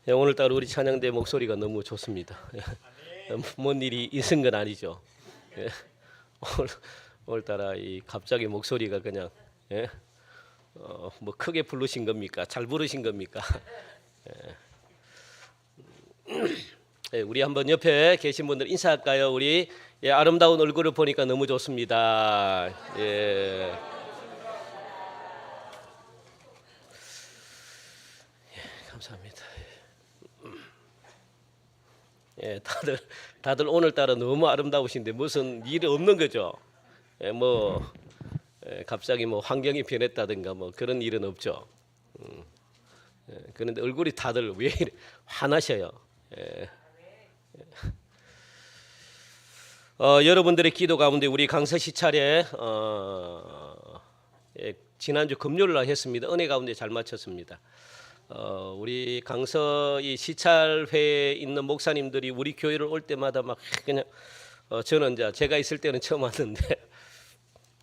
오늘따라 우리 찬양대 목소리가 너무 좋습니다. 뭔 일이 있은 건 아니죠. 예. 오늘따라 이 갑자기 목소리가 그냥 뭐 크게 부르신 겁니까? 잘 부르신 겁니까? 우리 한번 옆에 계신 분들 인사할까요? 우리 아름다운 얼굴을 보니까 너무 좋습니다. 감사합니다. 다들 오늘따라 너무 아름다우신데 무슨 일이 없는 거죠? 갑자기 뭐 환경이 변했다든가 뭐 그런 일은 없죠. 그런데 얼굴이 다들 왜 이래 환하셔요? 여러분들의 기도 가운데 우리 강서 시찰에 지난주 금요일 날 했습니다. 은혜 가운데 잘 마쳤습니다. 우리 강서 이 시찰회에 있는 목사님들이 우리 교회를 올 때마다 막 그냥 저는 이제 제가 있을 때는 처음 왔는데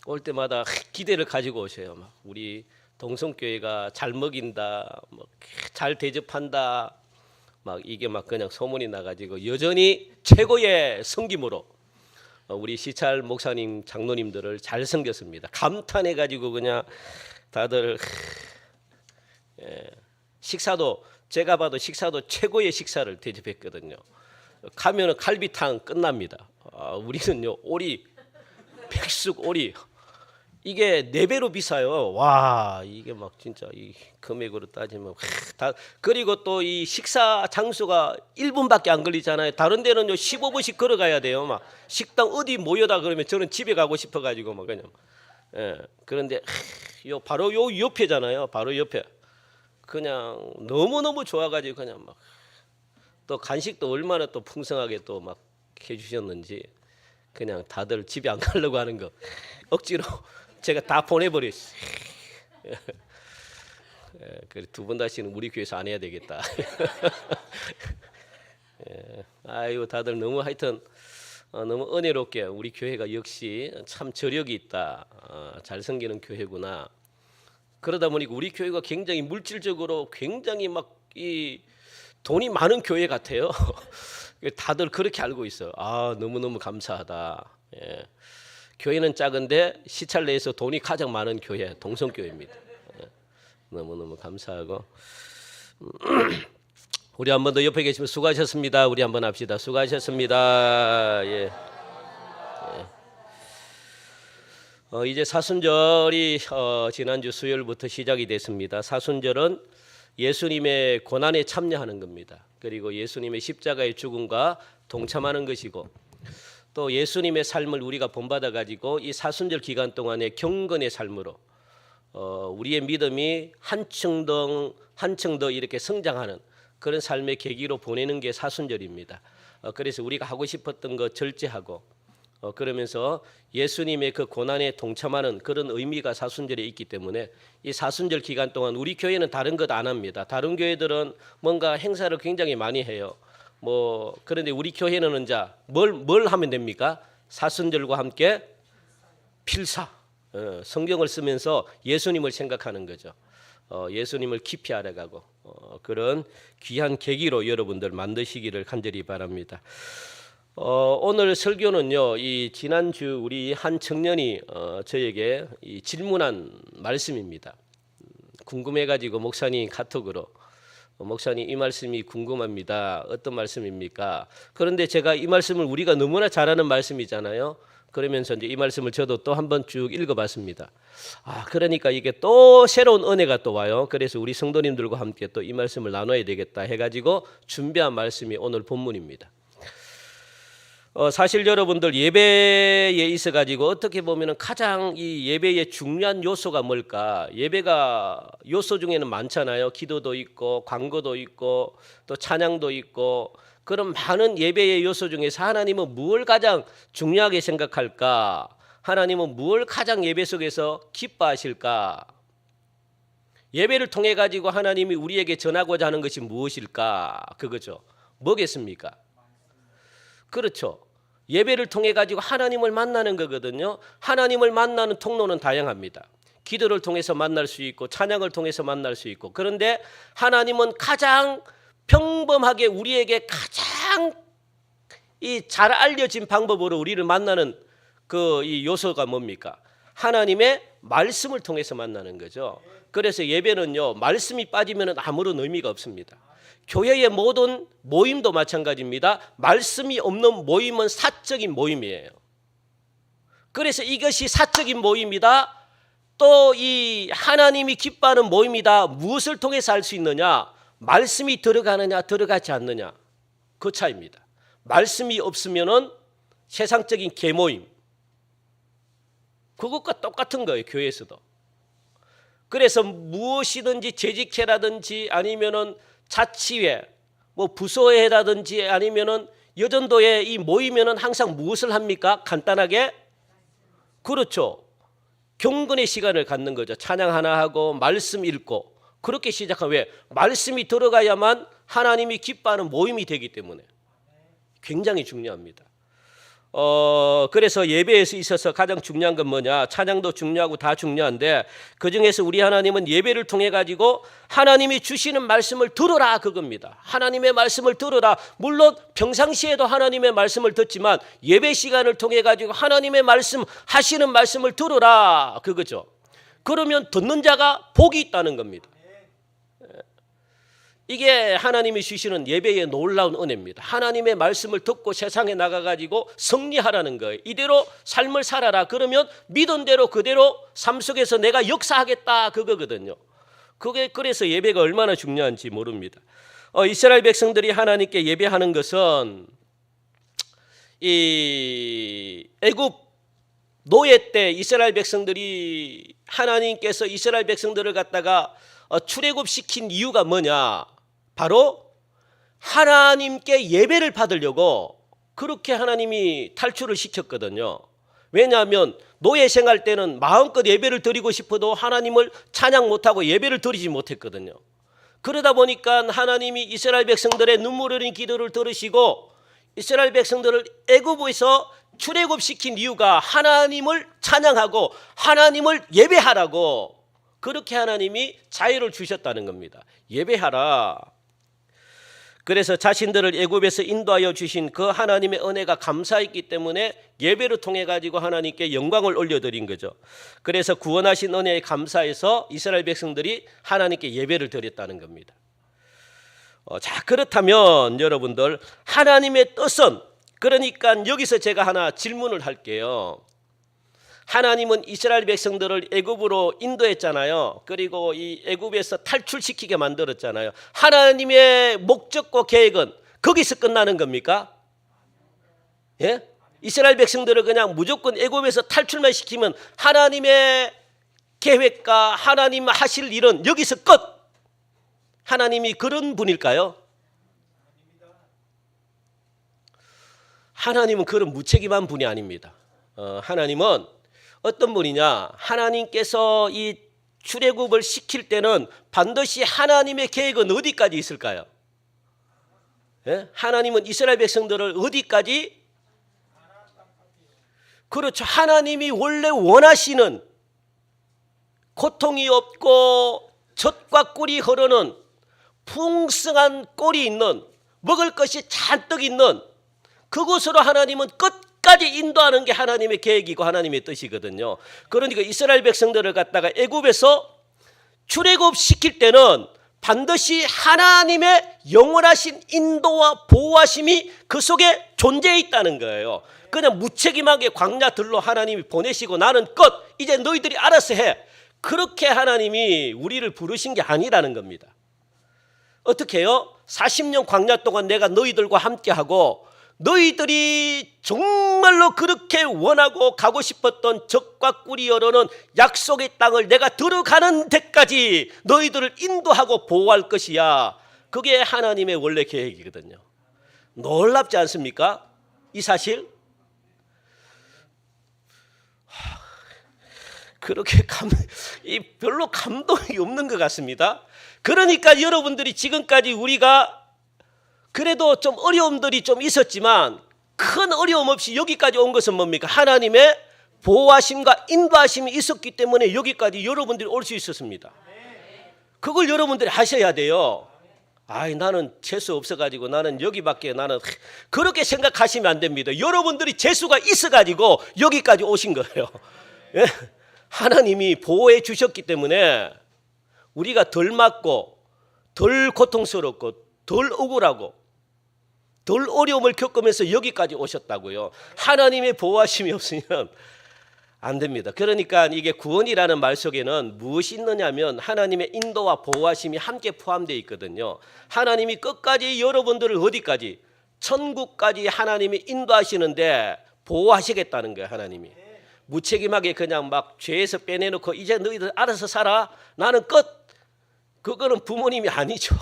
올 때마다 기대를 가지고 오셔요. 막 우리 동성교회가 잘 먹인다, 잘 대접한다, 막 이게 막 그냥 소문이 나가지고 여전히 최고의 섬김으로 우리 시찰 목사님 장로님들을 잘 섬겼습니다. 감탄해가지고 그냥 다들 식사도 제가 봐도 식사도 최고의 식사를 대접했거든요. 가면은 갈비탕 끝납니다. 우리는요 오리 백숙 오리 이게 4배로 비싸요. 와 이게 막 진짜 이 금액으로 따지면 그리고 또 이 식사 장소가 1분밖에 안 걸리잖아요. 다른 데는요 15분씩 걸어가야 돼요. 막 식당 어디 모여다 그러면 저는 집에 가고 싶어가지고 막 그냥 그런데 바로 요 옆에잖아요. 바로 옆에 그냥 너무 좋아가지고 그냥 막 또 간식도 얼마나 또 풍성하게 또 막 해주셨는지 그냥 다들 집에 안 가려고 하는 거 억지로 제가 다 보내버렸어요. 그래 2번 다시는 우리 교회에서 안 해야 되겠다. 아유 다들 너무 하여튼 너무 은혜롭게 우리 교회가 역시 참 저력이 있다. 잘 섬기는 교회구나. 그러다 보니까 우리 교회가 굉장히 물질적으로 굉장히 막 이 돈이 많은 교회 같아요. 다들 그렇게 알고 있어요. 너무너무 감사하다. 교회는 작은데 시찰 내에서 돈이 가장 많은 교회 동성교회입니다. 너무너무 감사하고 우리 한 번 더 옆에 계시면 수고하셨습니다. 우리 한번 합시다. 수고하셨습니다. 이제 사순절이 지난주 수요일부터 시작이 됐습니다. 사순절은 예수님의 고난에 참여하는 겁니다. 그리고 예수님의 십자가의 죽음과 동참하는 것이고 또 예수님의 삶을 우리가 본받아 가지고 이 사순절 기간 동안의 경건의 삶으로 우리의 믿음이 한층 더 이렇게 성장하는 그런 삶의 계기로 보내는 게 사순절입니다. 그래서 우리가 하고 싶었던 거 절제하고 그러면서 예수님의 그 고난에 동참하는 그런 의미가 사순절에 있기 때문에 이 사순절 기간 동안 우리 교회는 다른 것 안 합니다. 다른 교회들은 뭔가 행사를 굉장히 많이 해요. 그런데 우리 교회는 이제 뭘 하면 됩니까? 사순절과 함께 필사 성경을 쓰면서 예수님을 생각하는 거죠. 예수님을 깊이 알아가고 그런 귀한 계기로 여러분들 만드시기를 간절히 바랍니다. 오늘 설교는요. 이 지난주 우리 한 청년이 저에게 질문한 말씀입니다. 궁금해가지고 목사님 카톡으로 목사님 이 말씀이 궁금합니다. 어떤 말씀입니까? 그런데 제가 이 말씀을 우리가 너무나 잘 아는 말씀이잖아요. 그러면서 이제 이 말씀을 저도 또 한번 쭉 읽어봤습니다. 그러니까 이게 또 새로운 은혜가 또 와요. 그래서 우리 성도님들과 함께 또 이 말씀을 나눠야 되겠다 해가지고 준비한 말씀이 오늘 본문입니다. 사실 여러분들 예배에 있어 가지고 어떻게 보면은 가장 이 예배의 중요한 요소가 뭘까? 예배가 요소 중에는 많잖아요. 기도도 있고 광고도 있고 또 찬양도 있고 그런 많은 예배의 요소 중에서 하나님은 무엇을 가장 중요하게 생각할까? 하나님은 무엇을 가장 예배 속에서 기뻐하실까? 예배를 통해 가지고 하나님이 우리에게 전하고자 하는 것이 무엇일까? 그거죠. 뭐겠습니까? 그렇죠. 예배를 통해 가지고 하나님을 만나는 거거든요. 하나님을 만나는 통로는 다양합니다. 기도를 통해서 만날 수 있고 찬양을 통해서 만날 수 있고 그런데 하나님은 가장 평범하게 우리에게 가장 이 잘 알려진 방법으로 우리를 만나는 그 이 요소가 뭡니까? 하나님의 말씀을 통해서 만나는 거죠. 그래서 예배는요, 말씀이 빠지면 아무런 의미가 없습니다. 교회의 모든 모임도 마찬가지입니다. 말씀이 없는 모임은 사적인 모임이에요. 그래서 이것이 사적인 모임이다, 또 이 하나님이 기뻐하는 모임이다. 무엇을 통해서 알 수 있느냐? 말씀이 들어가느냐 들어가지 않느냐, 그 차이입니다. 말씀이 없으면은 세상적인 계모임, 그것과 똑같은 거예요, 교회에서도. 그래서 무엇이든지 재직회라든지 아니면은 자치회, 뭐 부서회라든지 아니면은 여전도에 이 모이면은 항상 무엇을 합니까? 간단하게, 그렇죠, 경건의 시간을 갖는 거죠. 찬양 하나 하고 말씀 읽고, 그렇게 시작하면, 왜? 말씀이 들어가야만 하나님이 기뻐하는 모임이 되기 때문에 굉장히 중요합니다. 그래서 예배에서 있어서 가장 중요한 건 뭐냐? 찬양도 중요하고 다 중요한데, 그중에서 우리 하나님은 예배를 통해 가지고 하나님이 주시는 말씀을 들으라, 그겁니다. 하나님의 말씀을 들으라. 물론 평상시에도 하나님의 말씀을 듣지만 예배 시간을 통해 가지고 하나님의 말씀, 하시는 말씀을 들으라, 그거죠. 그러면 듣는 자가 복이 있다는 겁니다. 이게 하나님이 주시는 예배의 놀라운 은혜입니다. 하나님의 말씀을 듣고 세상에 나가가지고 승리하라는 거예요. 이대로 삶을 살아라. 그러면 믿은 대로 그대로 삶 속에서 내가 역사하겠다, 그거거든요. 그게 그래서 예배가 얼마나 중요한지 모릅니다. 이스라엘 백성들이 하나님께 예배하는 것은 이 애굽 노예 때 이스라엘 백성들이, 하나님께서 이스라엘 백성들을 갖다가 출애굽시킨 이유가 뭐냐? 바로 하나님께 예배를 받으려고 그렇게 하나님이 탈출을 시켰거든요. 왜냐하면 노예 생활 때는 마음껏 예배를 드리고 싶어도 하나님을 찬양 못하고 예배를 드리지 못했거든요. 그러다 보니까 하나님이 이스라엘 백성들의 눈물 흘린 기도를 들으시고 이스라엘 백성들을 애굽에서 출애굽시킨 이유가 하나님을 찬양하고 하나님을 예배하라고, 그렇게 하나님이 자유를 주셨다는 겁니다. 예배하라. 그래서 자신들을 애굽에서 인도하여 주신 그 하나님의 은혜가 감사했기 때문에 예배를 통해 가지고 하나님께 영광을 올려드린 거죠. 그래서 구원하신 은혜에 감사해서 이스라엘 백성들이 하나님께 예배를 드렸다는 겁니다. 자, 그렇다면 여러분들, 하나님의 뜻은, 그러니까 여기서 제가 하나 질문을 할게요. 하나님은 이스라엘 백성들을 애굽으로 인도했잖아요. 그리고 이 애굽에서 탈출시키게 만들었잖아요. 하나님의 목적과 계획은 거기서 끝나는 겁니까? 예? 이스라엘 백성들을 그냥 무조건 애굽에서 탈출만 시키면 하나님의 계획과 하나님 하실 일은 여기서 끝. 하나님이 그런 분일까요? 하나님은 그런 무책임한 분이 아닙니다. 하나님은 어떤 분이냐? 하나님께서 이 출애굽을 시킬 때는 반드시 하나님의 계획은 어디까지 있을까요? 예? 하나님은 이스라엘 백성들을 어디까지? 그렇죠. 하나님이 원래 원하시는, 고통이 없고 젖과 꿀이 흐르는 풍성한 꼴이 있는, 먹을 것이 잔뜩 있는 그곳으로 하나님은 끝까지 인도하는 게 하나님의 계획이고 하나님의 뜻이거든요. 그러니까 이스라엘 백성들을 갖다가 애굽에서 출애굽 시킬 때는 반드시 하나님의 영원하신 인도와 보호하심이 그 속에 존재해 있다는 거예요. 그냥 무책임하게 광야들로 하나님이 보내시고 나는 끝, 이제 너희들이 알아서 해, 그렇게 하나님이 우리를 부르신 게 아니라는 겁니다. 어떻게 해요? 40년 광야 동안 내가 너희들과 함께하고 너희들이 정말로 그렇게 원하고 가고 싶었던 젖과 꿀이 흐르는 약속의 땅을 내가 들어가는 데까지 너희들을 인도하고 보호할 것이야. 그게 하나님의 원래 계획이거든요. 놀랍지 않습니까? 이 사실? 그렇게 별로 감동이 없는 것 같습니다. 그러니까 여러분들이 지금까지 우리가 그래도 좀 어려움들이 좀 있었지만 큰 어려움 없이 여기까지 온 것은 뭡니까? 하나님의 보호하심과 인도하심이 있었기 때문에 여기까지 여러분들이 올 수 있었습니다. 그걸 여러분들이 하셔야 돼요. 아이 나는 재수 없어가지고 나는 여기밖에 나는 그렇게 생각하시면 안 됩니다. 여러분들이 재수가 있어가지고 여기까지 오신 거예요. 예? 하나님이 보호해 주셨기 때문에 우리가 덜 맞고 덜 고통스럽고 덜 억울하고 덜 어려움을 겪으면서 여기까지 오셨다고요. 하나님의 보호하심이 없으면 안 됩니다. 그러니까 이게 구원이라는 말 속에는 무엇이 있느냐면 하나님의 인도와 보호하심이 함께 포함되어 있거든요. 하나님이 끝까지 여러분들을 어디까지? 천국까지 하나님이 인도하시는데 보호하시겠다는 거예요. 하나님이 무책임하게 그냥 막 죄에서 빼내놓고 이제 너희들 알아서 살아, 나는 끝. 그거는 부모님이 아니죠.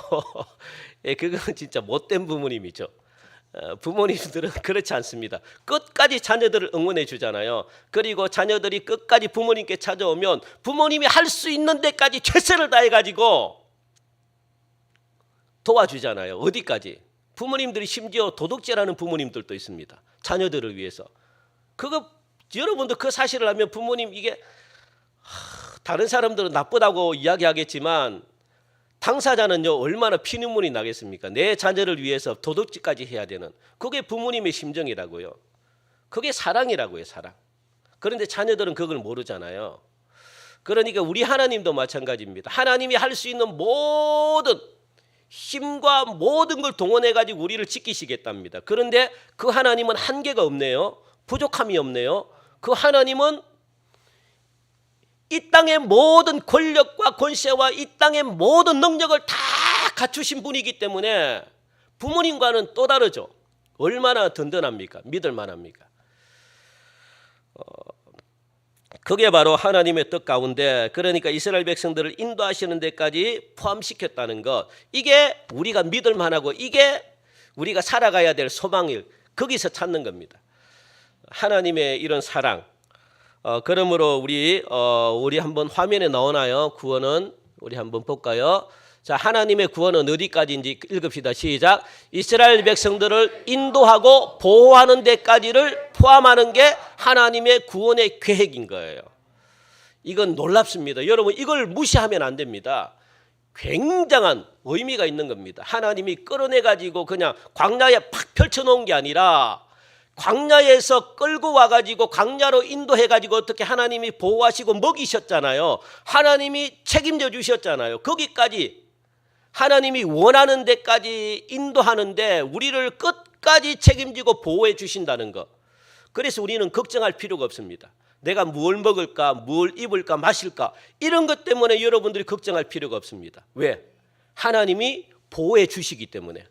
예, 그거는 진짜 못된 부모님이죠. 부모님들은 그렇지 않습니다. 끝까지 자녀들을 응원해 주잖아요. 그리고 자녀들이 끝까지 부모님께 찾아오면 부모님이 할 수 있는 데까지 최선을 다해 가지고 도와주잖아요. 어디까지? 부모님들이 심지어 도둑질하는 부모님들도 있습니다. 자녀들을 위해서. 그거 여러분도 그 사실을 알면 부모님 이게 다른 사람들은 나쁘다고 이야기하겠지만 당사자는요 얼마나 피눈물이 나겠습니까? 내 자녀를 위해서 도둑질까지 해야 되는, 그게 부모님의 심정이라고요. 그게 사랑이라고요. 사랑. 그런데 자녀들은 그걸 모르잖아요. 그러니까 우리 하나님도 마찬가지입니다. 하나님이 할 수 있는 모든 힘과 모든 걸 동원해 가지고 우리를 지키시겠답니다. 그런데 그 하나님은 한계가 없네요. 부족함이 없네요. 그 하나님은 이 땅의 모든 권력과 권세와 이 땅의 모든 능력을 다 갖추신 분이기 때문에 부모님과는 또 다르죠. 얼마나 든든합니까? 믿을 만합니까? 그게 바로 하나님의 뜻 가운데, 그러니까 이스라엘 백성들을 인도하시는 데까지 포함시켰다는 것, 이게 우리가 믿을 만하고 이게 우리가 살아가야 될 소망일, 거기서 찾는 겁니다. 하나님의 이런 사랑. 그러므로 우리 한번 화면에 나오나요? 구원은 우리 한번 볼까요? 자, 하나님의 구원은 어디까지인지 읽읍시다. 시작. 이스라엘 백성들을 인도하고 보호하는 데까지를 포함하는 게 하나님의 구원의 계획인 거예요. 이건 놀랍습니다. 여러분 이걸 무시하면 안 됩니다. 굉장한 의미가 있는 겁니다. 하나님이 끌어내 가지고 그냥 광야에 팍 펼쳐놓은 게 아니라 광야에서 끌고 와가지고 광야로 인도해가지고 어떻게 하나님이 보호하시고 먹이셨잖아요. 하나님이 책임져 주셨잖아요. 거기까지 하나님이 원하는 데까지 인도하는데 우리를 끝까지 책임지고 보호해 주신다는 것. 그래서 우리는 걱정할 필요가 없습니다. 내가 뭘 먹을까, 뭘 입을까, 마실까, 이런 것 때문에 여러분들이 걱정할 필요가 없습니다. 왜? 하나님이 보호해 주시기 때문에.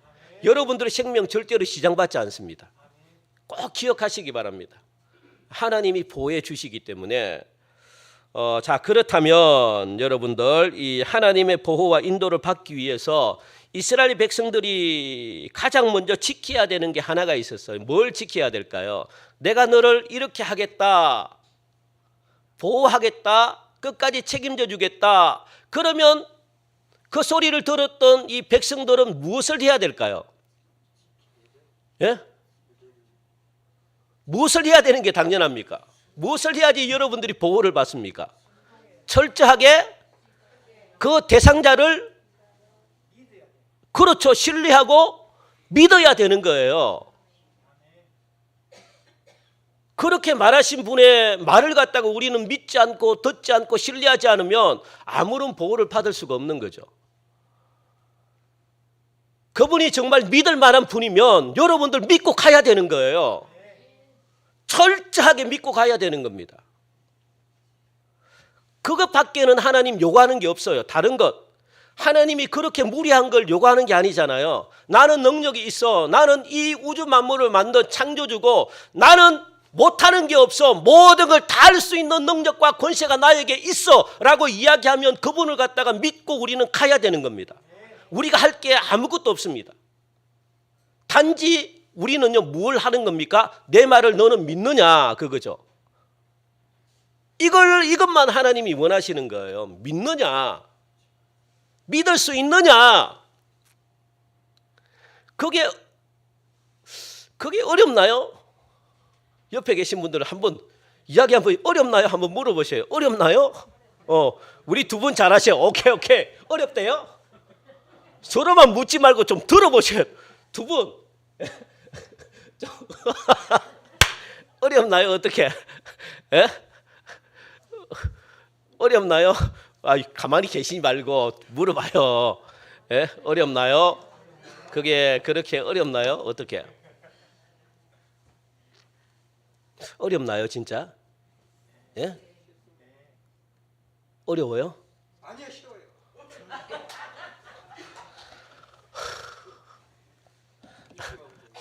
여러분들의 생명 절대로 시장받지 않습니다. 꼭 기억하시기 바랍니다. 하나님이 보호해 주시기 때문에. 자, 그렇다면 여러분들 이 하나님의 보호와 인도를 받기 위해서 이스라엘 백성들이 가장 먼저 지켜야 되는 게 하나가 있었어요. 뭘 지켜야 될까요? 내가 너를 이렇게 하겠다, 보호하겠다, 끝까지 책임져 주겠다. 그러면 그 소리를 들었던 이 백성들은 무엇을 해야 될까요? 예? 무엇을 해야 되는 게 당연합니까? 무엇을 해야지 여러분들이 보호를 받습니까? 철저하게 그 대상자를, 그렇죠, 신뢰하고 믿어야 되는 거예요. 그렇게 말하신 분의 말을 갖다가 우리는 믿지 않고 듣지 않고 신뢰하지 않으면 아무런 보호를 받을 수가 없는 거죠. 그분이 정말 믿을 만한 분이면 여러분들 믿고 가야 되는 거예요. 철저하게 믿고 가야 되는 겁니다. 그것밖에는 하나님 요구하는 게 없어요. 다른 것. 하나님이 그렇게 무리한 걸 요구하는 게 아니잖아요. 나는 능력이 있어. 나는 이 우주 만물을 만든 창조주고 나는 못하는 게 없어. 모든 걸 다 할 수 있는 능력과 권세가 나에게 있어 라고 이야기하면 그분을 갖다가 믿고 우리는 가야 되는 겁니다. 우리가 할 게 아무것도 없습니다. 단지 우리는요 뭘 하는 겁니까? 내 말을 너는 믿느냐, 그거죠. 이것만 하나님이 원하시는 거예요. 믿느냐, 믿을 수 있느냐. 그게 어렵나요? 옆에 계신 분들은 한번 이야기 한번, 어렵나요? 한번 물어보세요. 어렵나요? 우리 두 분 잘하세요. 오케이. 어렵대요? 서로만 묻지 말고 좀 들어보세요. 두 분. 어렵나요? 어떻게? 예? 어렵나요? 가만히 계시지 말고 물어봐요. 예? 어렵나요? 그게 그렇게 어렵나요? 어떻게? 어렵나요, 진짜? 예? 어려워요? 아니요, 쉬워요.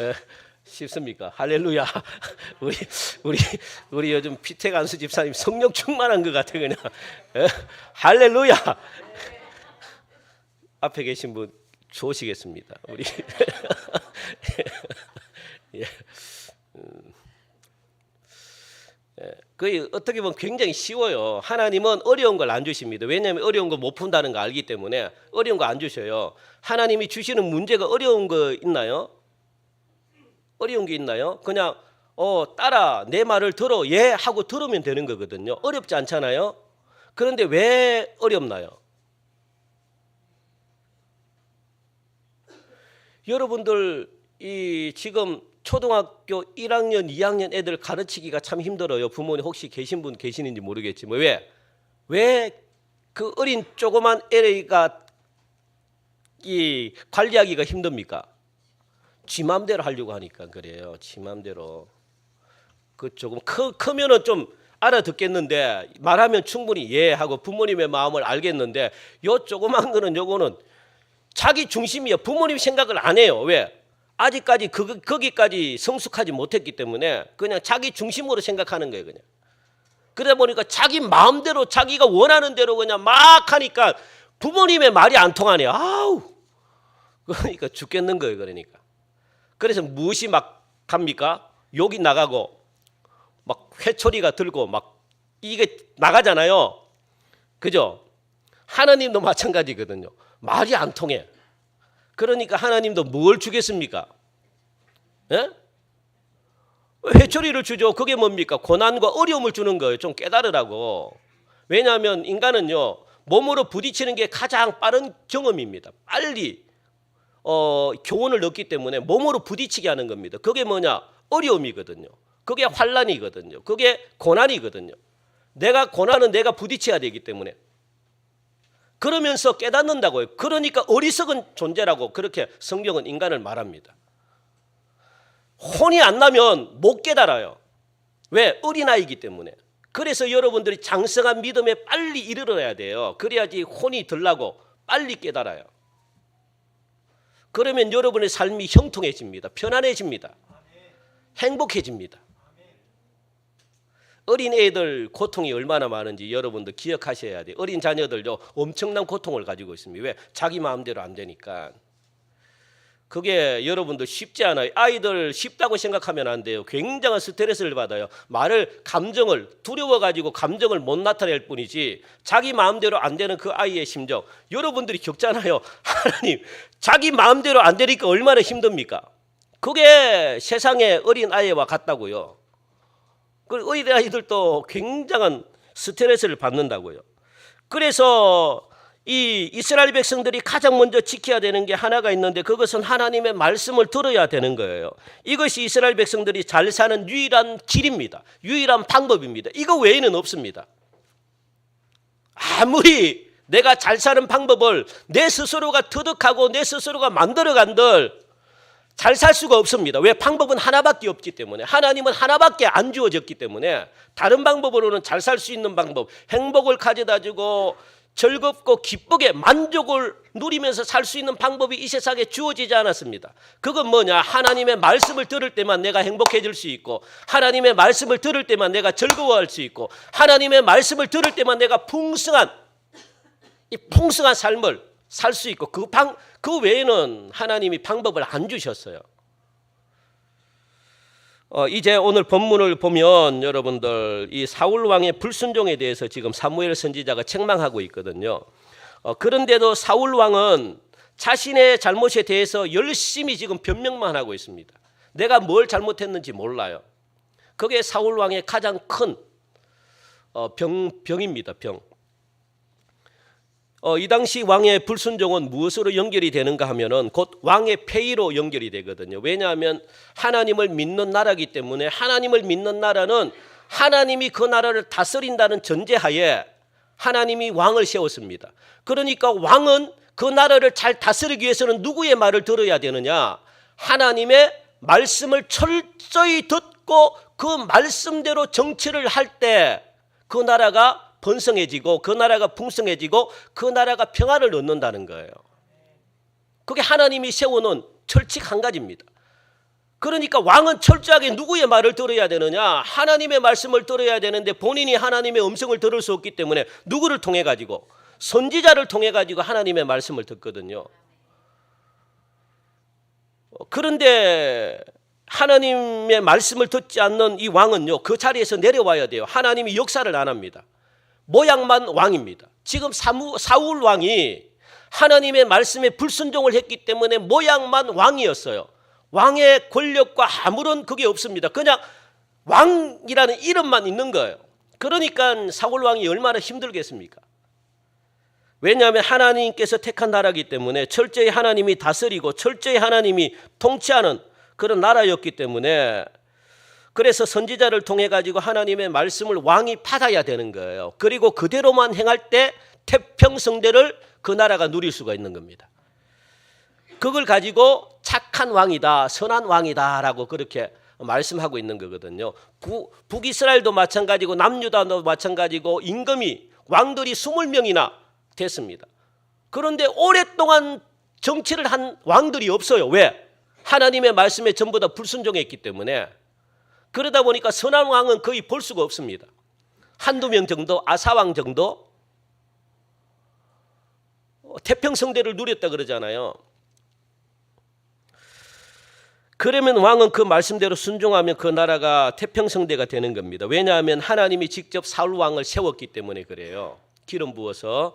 예, 쉽습니까? 할렐루야. 우리 요즘 피태간수 집사님 성령 충만한 것 같아 그냥. 예? 할렐루야. 앞에 계신 분 좋으시겠습니다. 우리 예. 그 어떻게 보면 굉장히 쉬워요. 하나님은 어려운 걸 안 주십니다. 왜냐하면 어려운 거 못 푼다는 거 알기 때문에 어려운 거 안 주셔요. 하나님이 주시는 문제가 어려운 거 있나요? 어려운 게 있나요? 그냥 따라 내 말을 들어 예 하고 들으면 되는 거거든요. 어렵지 않잖아요. 그런데 왜 어렵나요? 여러분들 이 지금 초등학교 1학년, 2학년 애들 가르치기가 참 힘들어요. 부모님 혹시 계신 분 계시는지 모르겠지만 왜 그 어린 조그만 애가 이 관리하기가 힘듭니까? 지 맘대로 하려고 하니까 그래요. 지 맘대로. 그 조금 크면은 좀 알아듣겠는데 말하면 충분히 예 하고 부모님의 마음을 알겠는데 요 조그만 거는 요거는 자기 중심이야. 부모님 생각을 안 해요. 왜? 아직까지 거기까지 성숙하지 못했기 때문에 그냥 자기 중심으로 생각하는 거예요. 그냥. 그러다 보니까 자기 마음대로 자기가 원하는 대로 그냥 막 하니까 부모님의 말이 안 통하네요. 아우. 그러니까 죽겠는 거예요. 그러니까. 그래서 무엇이 막 합니까? 욕이 나가고 막 회초리가 들고 막 이게 나가잖아요. 그죠? 하나님도 마찬가지거든요. 말이 안 통해. 그러니까 하나님도 뭘 주겠습니까? 예? 회초리를 주죠. 그게 뭡니까? 고난과 어려움을 주는 거예요. 좀 깨달으라고. 왜냐하면 인간은요. 몸으로 부딪히는 게 가장 빠른 경험입니다. 빨리 교훈을 얻기 때문에 몸으로 부딪히게 하는 겁니다. 그게 뭐냐? 어려움이거든요. 그게 환난이거든요. 그게 고난이거든요. 고난은 내가 부딪혀야 되기 때문에. 그러면서 깨닫는다고요. 그러니까 어리석은 존재라고 그렇게 성경은 인간을 말합니다. 혼이 안 나면 못 깨달아요. 왜? 어린아이이기 때문에. 그래서 여러분들이 장성한 믿음에 빨리 이르러야 돼요. 그래야지 혼이 들라고 빨리 깨달아요. 그러면 여러분의 삶이 형통해집니다. 편안해집니다. 행복해집니다. 어린 애들 고통이 얼마나 많은지 여러분들 기억하셔야 돼요. 어린 자녀들도 엄청난 고통을 가지고 있습니다. 왜? 자기 마음대로 안 되니까. 그게 여러분들 쉽지 않아요. 아이들 쉽다고 생각하면 안 돼요. 굉장한 스트레스를 받아요. 감정을 두려워가지고 감정을 못 나타낼 뿐이지 자기 마음대로 안 되는 그 아이의 심정 여러분들이 겪잖아요. 하나님 자기 마음대로 안 되니까 얼마나 힘듭니까? 그게 세상의 어린 아이와 같다고요. 그 어린 아이들도 굉장한 스트레스를 받는다고요. 그래서 이 이스라엘 백성들이 가장 먼저 지켜야 되는 게 하나가 있는데 그것은 하나님의 말씀을 들어야 되는 거예요. 이것이 이스라엘 백성들이 잘 사는 유일한 길입니다. 유일한 방법입니다. 이거 외에는 없습니다. 아무리 내가 잘 사는 방법을 내 스스로가 터득하고 내 스스로가 만들어간들 잘 살 수가 없습니다. 왜? 방법은 하나밖에 없기 때문에. 하나님은 하나밖에 안 주어졌기 때문에 다른 방법으로는 잘 살 수 있는 방법, 행복을 가져다 주고 즐겁고 기쁘게 만족을 누리면서 살 수 있는 방법이 이 세상에 주어지지 않았습니다. 그건 뭐냐? 하나님의 말씀을 들을 때만 내가 행복해질 수 있고 하나님의 말씀을 들을 때만 내가 즐거워할 수 있고 하나님의 말씀을 들을 때만 내가 풍성한 삶을 살 수 있고 그 외에는 하나님이 방법을 안 주셨어요. 이제 오늘 본문을 보면 여러분들 이 사울 왕의 불순종에 대해서 지금 사무엘 선지자가 책망하고 있거든요. 그런데도 사울 왕은 자신의 잘못에 대해서 열심히 지금 변명만 하고 있습니다. 내가 뭘 잘못했는지 몰라요. 그게 사울 왕의 가장 큰 병입니다. 병. 이 당시 왕의 불순종은 무엇으로 연결이 되는가 하면은 곧 왕의 폐위로 연결이 되거든요. 왜냐하면 하나님을 믿는 나라이기 때문에 하나님을 믿는 나라는 하나님이 그 나라를 다스린다는 전제하에 하나님이 왕을 세웠습니다. 그러니까 왕은 그 나라를 잘 다스리기 위해서는 누구의 말을 들어야 되느냐? 하나님의 말씀을 철저히 듣고 그 말씀대로 정치를 할 때 그 나라가 번성해지고 그 나라가 풍성해지고 그 나라가 평화를 얻는다는 거예요. 그게 하나님이 세우는 철칙 한 가지입니다. 그러니까 왕은 철저하게 누구의 말을 들어야 되느냐? 하나님의 말씀을 들어야 되는데 본인이 하나님의 음성을 들을 수 없기 때문에 누구를 통해 가지고? 선지자를 통해 가지고 하나님의 말씀을 듣거든요. 그런데 하나님의 말씀을 듣지 않는 이 왕은요, 그 자리에서 내려와야 돼요. 하나님이 역사를 안 합니다. 모양만 왕입니다. 지금 사울 왕이 하나님의 말씀에 불순종을 했기 때문에 모양만 왕이었어요. 왕의 권력과 아무런 그게 없습니다. 그냥 왕이라는 이름만 있는 거예요. 그러니까 사울 왕이 얼마나 힘들겠습니까? 왜냐하면 하나님께서 택한 나라이기 때문에 철저히 하나님이 다스리고 철저히 하나님이 통치하는 그런 나라였기 때문에 그래서 선지자를 통해 가지고 하나님의 말씀을 왕이 받아야 되는 거예요. 그리고 그대로만 행할 때 태평성대를 그 나라가 누릴 수가 있는 겁니다. 그걸 가지고 착한 왕이다, 선한 왕이다라고 그렇게 말씀하고 있는 거거든요. 북이스라엘도 마찬가지고 남유다도 마찬가지고 임금이 왕들이 20명이나 됐습니다. 그런데 오랫동안 정치를 한 왕들이 없어요. 왜? 하나님의 말씀에 전부 다 불순종했기 때문에. 그러다 보니까 선한 왕은 거의 볼 수가 없습니다. 한두 명 정도, 아사왕 정도 태평성대를 누렸다 그러잖아요. 그러면 왕은 그 말씀대로 순종하면 그 나라가 태평성대가 되는 겁니다. 왜냐하면 하나님이 직접 사울 왕을 세웠기 때문에 그래요. 기름 부어서.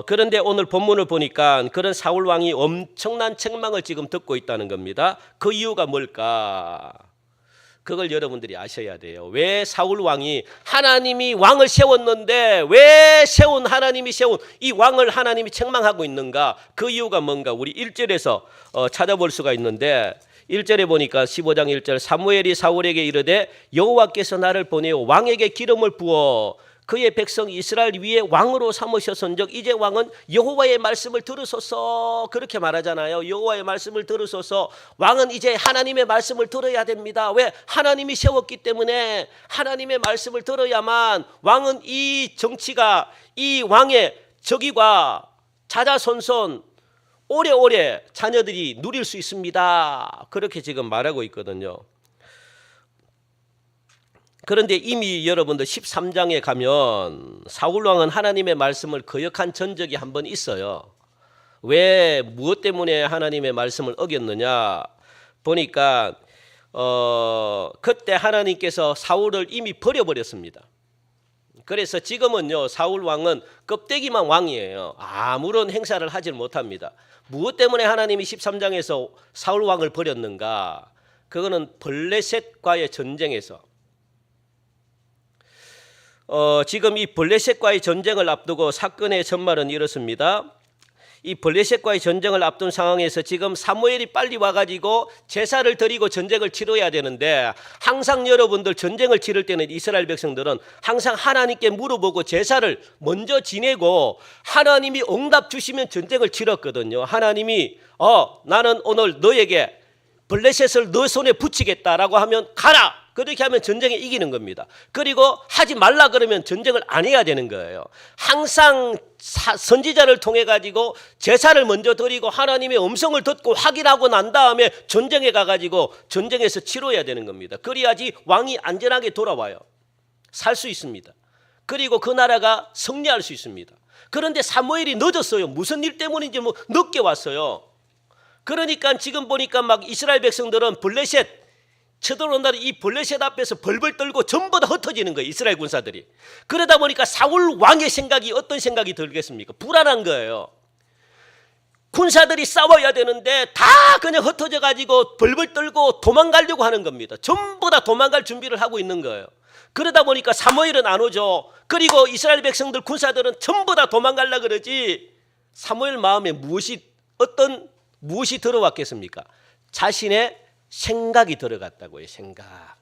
그런데 오늘 본문을 보니까 그런 사울 왕이 엄청난 책망을 지금 듣고 있다는 겁니다. 그 이유가 뭘까? 그걸 여러분들이 아셔야 돼요. 왜 사울 왕이 하나님이 왕을 세웠는데 왜 하나님이 세운 이 왕을 하나님이 책망하고 있는가? 그 이유가 뭔가? 우리 1절에서 찾아볼 수가 있는데 1절에 보니까 15장 1절 사무엘이 사울에게 이르되 여호와께서 나를 보내어 왕에게 기름을 부어 그의 백성 이스라엘 위에 왕으로 삼으셨은즉 이제 왕은 여호와의 말씀을 들으소서 그렇게 말하잖아요. 여호와의 말씀을 들으소서. 왕은 이제 하나님의 말씀을 들어야 됩니다. 왜? 하나님이 세웠기 때문에 하나님의 말씀을 들어야만 왕은 이 정치가 이 왕의 적이과 자자손손 오래오래 자녀들이 누릴 수 있습니다. 그렇게 지금 말하고 있거든요. 그런데 이미 여러분들 13장에 가면 사울왕은 하나님의 말씀을 거역한 전적이 한 번 있어요. 왜 무엇 때문에 하나님의 말씀을 어겼느냐 보니까 그때 하나님께서 사울을 이미 버려버렸습니다. 그래서 지금은요 사울왕은 껍데기만 왕이에요. 아무런 행사를 하질 못합니다. 무엇 때문에 하나님이 13장에서 사울왕을 버렸는가? 그거는 블레셋과의 전쟁에서 지금 이 블레셋과의 전쟁을 앞두고 사건의 전말은 이렇습니다. 이 블레셋과의 전쟁을 앞둔 상황에서 지금 사무엘이 빨리 와가지고 제사를 드리고 전쟁을 치러야 되는데 항상 여러분들 전쟁을 치를 때는 이스라엘 백성들은 항상 하나님께 물어보고 제사를 먼저 지내고 하나님이 응답 주시면 전쟁을 치렀거든요. 하나님이 나는 오늘 너에게 블레셋을 너 손에 붙이겠다라고 하면 가라. 그렇게 하면 전쟁에 이기는 겁니다. 그리고 하지 말라 그러면 전쟁을 안 해야 되는 거예요. 항상 선지자를 통해 가지고 제사를 먼저 드리고 하나님의 음성을 듣고 확인하고 난 다음에 전쟁에 가가지고 전쟁에서 치러야 되는 겁니다. 그래야지 왕이 안전하게 돌아와요. 살 수 있습니다. 그리고 그 나라가 승리할 수 있습니다. 그런데 사무엘이 늦었어요. 무슨 일 때문인지 늦게 왔어요. 그러니까 지금 보니까 막 이스라엘 백성들은 블레셋 쳐들어온다는 이 블레셋 앞에서 벌벌 떨고 전부 다 흩어지는 거예요. 이스라엘 군사들이. 그러다 보니까 사울 왕의 생각이 어떤 생각이 들겠습니까? 불안한 거예요. 군사들이 싸워야 되는데 다 그냥 흩어져 가지고 벌벌 떨고 도망가려고 하는 겁니다. 전부 다 도망갈 준비를 하고 있는 거예요. 그러다 보니까 사무엘은 안 오죠. 그리고 이스라엘 백성들 군사들은 전부 다 도망가려 그러지. 사무엘 마음에 무엇이 들어왔겠습니까? 자신의 생각이 들어갔다고요. 생각.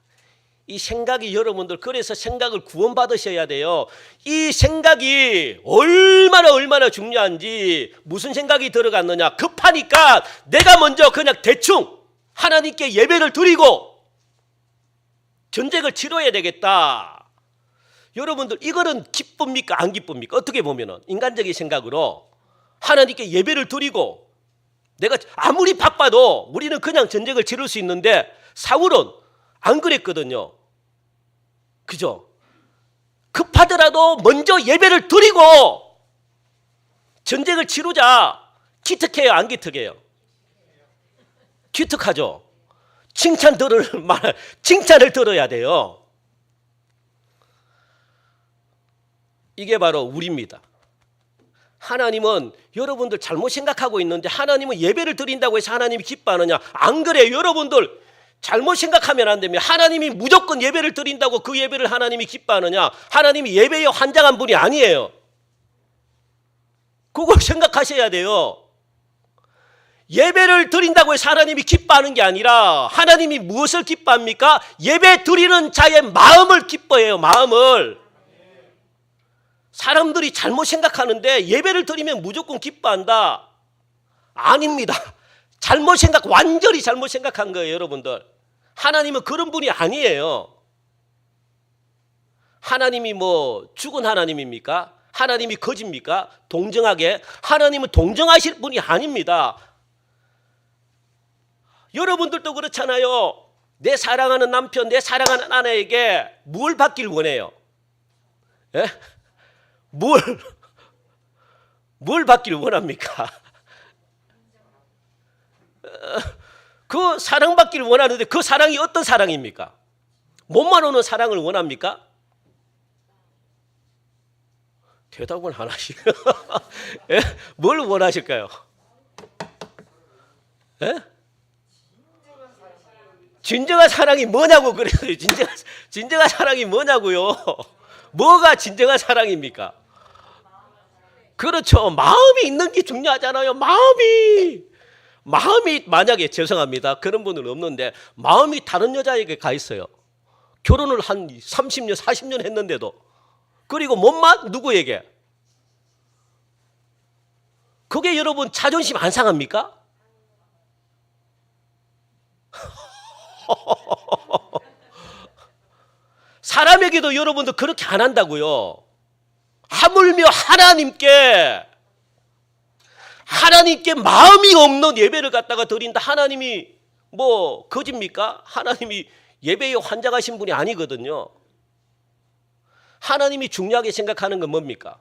이 생각이 여러분들 그래서 생각을 구원받으셔야 돼요. 이 생각이 얼마나 중요한지. 무슨 생각이 들어갔느냐. 급하니까 내가 먼저 그냥 대충 하나님께 예배를 드리고 전쟁을 치러야 되겠다. 여러분들 이거는 기쁩니까 안 기쁩니까? 어떻게 보면은 인간적인 생각으로 하나님께 예배를 드리고 내가 아무리 바빠도 우리는 그냥 전쟁을 치를 수 있는데 사울은 안 그랬거든요. 그죠? 급하더라도 먼저 예배를 드리고 전쟁을 치르자. 기특해요 안 기특해요? 기특하죠. 칭찬을 들어야 돼요. 이게 바로 우리입니다. 하나님은 여러분들 잘못 생각하고 있는데 하나님은 예배를 드린다고 해서 하나님이 기뻐하느냐? 안 그래요. 여러분들 잘못 생각하면 안 됩니다. 하나님이 무조건 예배를 드린다고 그 예배를 하나님이 기뻐하느냐? 하나님이 예배에 환장한 분이 아니에요. 그걸 생각하셔야 돼요. 예배를 드린다고 해서 하나님이 기뻐하는 게 아니라 하나님이 무엇을 기뻐합니까? 예배 드리는 자의 마음을 기뻐해요. 마음을. 사람들이 잘못 생각하는데 예배를 드리면 무조건 기뻐한다. 아닙니다. 완전히 잘못 생각한 거예요. 여러분들. 하나님은 그런 분이 아니에요. 하나님이 뭐 죽은 하나님입니까? 하나님이 거짓입니까? 동정하게? 하나님은 동정하실 분이 아닙니다. 여러분들도 그렇잖아요. 내 사랑하는 남편, 내 사랑하는 아내에게 뭘 받길 원해요? 예? 뭘 받길 원합니까? 그 사랑받기를 원하는데 그 사랑이 어떤 사랑입니까? 몸만 오는 사랑을 원합니까? 대답을 안 하시고 예? 뭘 원하실까요? 예? 진정한 사랑이 뭐냐고 그래요. 진정한 사랑이 뭐냐고요. 뭐가 진정한 사랑입니까? 그렇죠. 마음이 있는 게 중요하잖아요. 마음이 만약에 죄송합니다. 그런 분은 없는데 마음이 다른 여자에게 가 있어요. 결혼을 한 30년 40년 했는데도. 그리고 몸만 누구에게? 그게 여러분 자존심 안 상합니까? 사람에게도 여러분도 그렇게 안 한다고요. 하물며 하나님께 마음이 없는 예배를 갖다가 드린다. 하나님이 뭐 거짓입니까? 하나님이 예배에 환장하신 분이 아니거든요. 하나님이 중요하게 생각하는 건 뭡니까?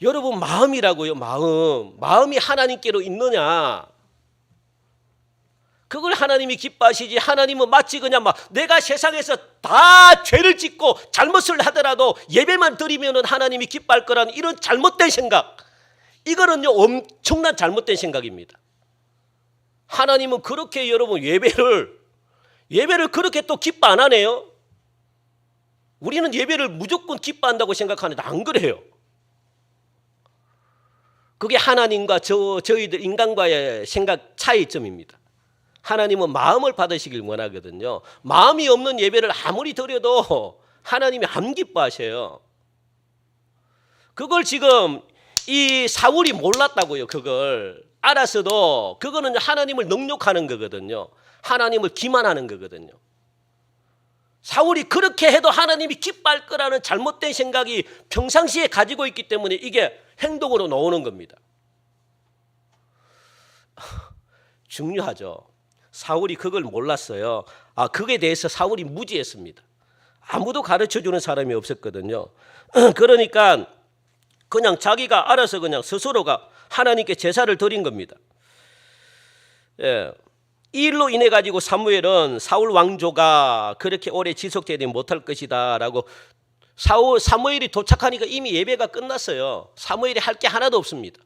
여러분 마음이라고요. 마음이 하나님께로 있느냐? 그걸 하나님이 기뻐하시지. 하나님은 마치 그냥 내가 세상에서 다 죄를 짓고 잘못을 하더라도 예배만 드리면 하나님이 기뻐할 거라는 이런 잘못된 생각. 이거는요 엄청난 잘못된 생각입니다. 하나님은 그렇게 여러분 예배를 그렇게 또 기뻐 안 하네요. 우리는 예배를 무조건 기뻐한다고 생각하는데 안 그래요. 그게 하나님과 저희들 인간과의 생각 차이점입니다. 하나님은 마음을 받으시길 원하거든요. 마음이 없는 예배를 아무리 드려도 하나님이 안 기뻐하셔요. 그걸 지금 이 사울이 몰랐다고요. 그걸 알았어도 그거는 하나님을 능욕하는 거거든요. 하나님을 기만하는 거거든요. 사울이 그렇게 해도 하나님이 기뻐할 거라는 잘못된 생각이 평상시에 가지고 있기 때문에 이게 행동으로 나오는 겁니다. 중요하죠. 사울이 그걸 몰랐어요. 그게 대해서 사울이 무지했습니다. 아무도 가르쳐주는 사람이 없었거든요. 그러니까 그냥 자기가 알아서 그냥 스스로가 하나님께 제사를 드린 겁니다. 예. 이 일로 인해 가지고 사무엘은 사울 왕조가 그렇게 오래 지속되지 못할 것이다 라고 사무엘이 도착하니까 이미 예배가 끝났어요. 사무엘이 할 게 하나도 없습니다.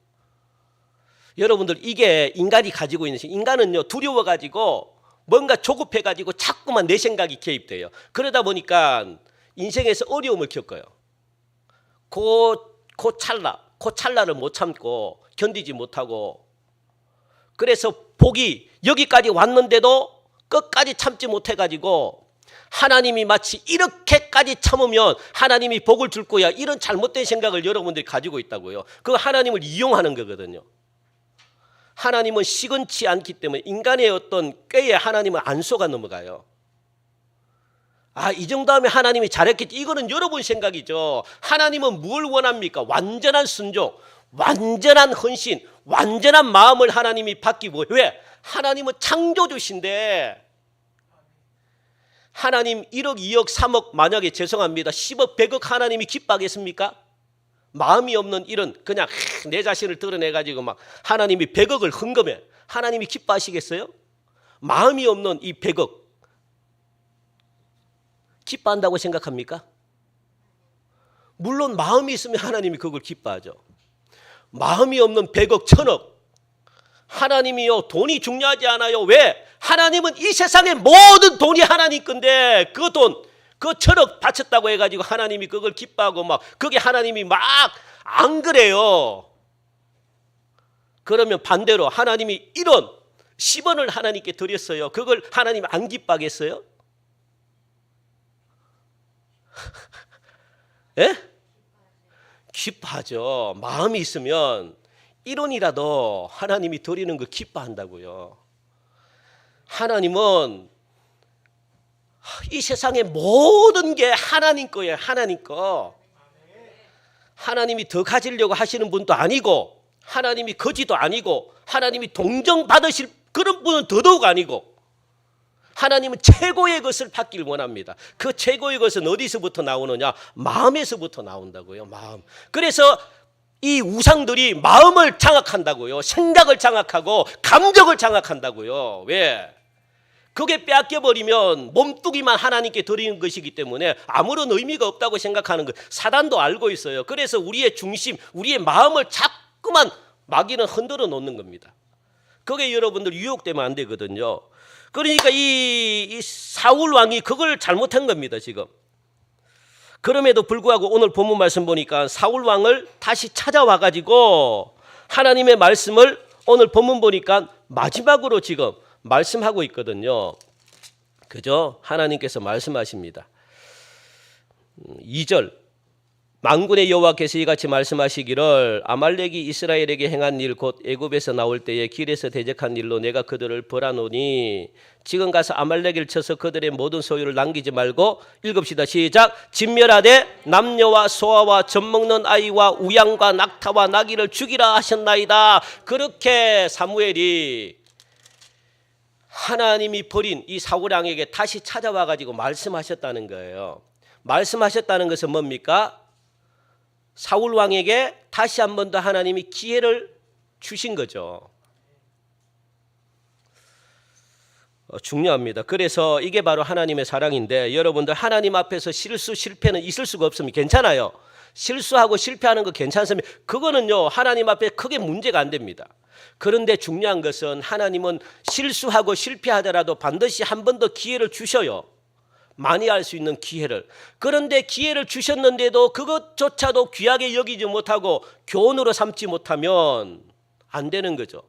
여러분들 이게 인간이 가지고 있는 인간은요 두려워 가지고 뭔가 조급해가지고 자꾸만 내 생각이 개입돼요. 그러다 보니까 인생에서 어려움을 겪어요. 그 찰나를 못 참고 견디지 못하고, 그래서 복이 여기까지 왔는데도 끝까지 참지 못해가지고 하나님이 마치 이렇게까지 참으면 하나님이 복을 줄 거야, 이런 잘못된 생각을 여러분들이 가지고 있다고요. 그 하나님을 이용하는 거거든요. 하나님은 시건치 않기 때문에 인간의 어떤 꾀에 하나님은 안 속아 넘어가요. 이 정도 하면 하나님이 잘했겠지, 이거는 여러분 생각이죠. 하나님은 뭘 원합니까? 완전한 순종, 완전한 헌신, 완전한 마음을 하나님이 받기 위해. 왜? 하나님은 창조주신데, 하나님 1억, 2억, 3억 만약에 죄송합니다 10억, 100억 하나님이 기뻐하겠습니까? 마음이 없는 이런 그냥 내 자신을 드러내가지고 막 하나님이 100억을 헌금해, 하나님이 기뻐하시겠어요? 마음이 없는 이 100억 기뻐한다고 생각합니까? 물론 마음이 있으면 하나님이 그걸 기뻐하죠. 마음이 없는 100억, 1000억, 하나님이요 돈이 중요하지 않아요. 왜? 하나님은 이 세상의 모든 돈이 하나님 건데, 그 돈, 그 1000억 바쳤다고 해가지고 하나님이 그걸 기뻐하고 막 그게 하나님이 막 안 그래요. 그러면 반대로 하나님이 1원, 10원을 하나님께 드렸어요. 그걸 하나님 안 기뻐하겠어요? 예? 기뻐하죠. 마음이 있으면 1원이라도 하나님이 드리는 거 기뻐한다고요. 하나님은 이 세상의 모든 게 하나님 거예요. 하나님 거. 하나님이 더 가지려고 하시는 분도 아니고, 하나님이 거지도 아니고, 하나님이 동정받으실 그런 분은 더더욱 아니고, 하나님은 최고의 것을 받길 원합니다. 그 최고의 것은 어디서부터 나오느냐? 마음에서부터 나온다고요. 마음. 그래서 이 우상들이 마음을 장악한다고요. 생각을 장악하고 감정을 장악한다고요. 왜? 그게 빼앗겨버리면 몸뚱이만 하나님께 드리는 것이기 때문에 아무런 의미가 없다고 생각하는 것, 사단도 알고 있어요. 그래서 우리의 중심, 우리의 마음을 자꾸만 마귀는 흔들어 놓는 겁니다. 그게 여러분들 유혹되면 안 되거든요. 그러니까 이 사울 왕이 그걸 잘못한 겁니다, 지금. 그럼에도 불구하고 오늘 본문 말씀 보니까 사울 왕을 다시 찾아와 가지고 하나님의 말씀을 오늘 본문 보니까 마지막으로 지금 말씀하고 있거든요. 그죠? 하나님께서 말씀하십니다. 2절, 만군의 여호와께서 이같이 말씀하시기를 아말렉이 이스라엘에게 행한 일 곧 애굽에서 나올 때에 길에서 대적한 일로 내가 그들을 벌하노니 지금 가서 아말렉을 쳐서 그들의 모든 소유를 남기지 말고, 읽읍시다 시작, 진멸하되 남녀와 소아와 젖먹는 아이와 우양과 낙타와 나귀를 죽이라 하셨나이다. 그렇게 사무엘이 하나님이 버린 이 사울 왕에게 다시 찾아와 가지고 말씀하셨다는 거예요. 말씀하셨다는 것은 뭡니까? 사울 왕에게 다시 한 번 더 하나님이 기회를 주신 거죠. 중요합니다. 그래서 이게 바로 하나님의 사랑인데, 여러분들 하나님 앞에서 실패는 있을 수가 없습니다. 괜찮아요. 실수하고 실패하는 거 괜찮습니다. 그거는요 하나님 앞에 크게 문제가 안 됩니다. 그런데 중요한 것은 하나님은 실수하고 실패하더라도 반드시 한 번 더 기회를 주셔요. 많이 할 수 있는 기회를. 그런데 기회를 주셨는데도 그것조차도 귀하게 여기지 못하고 교훈으로 삼지 못하면 안 되는 거죠.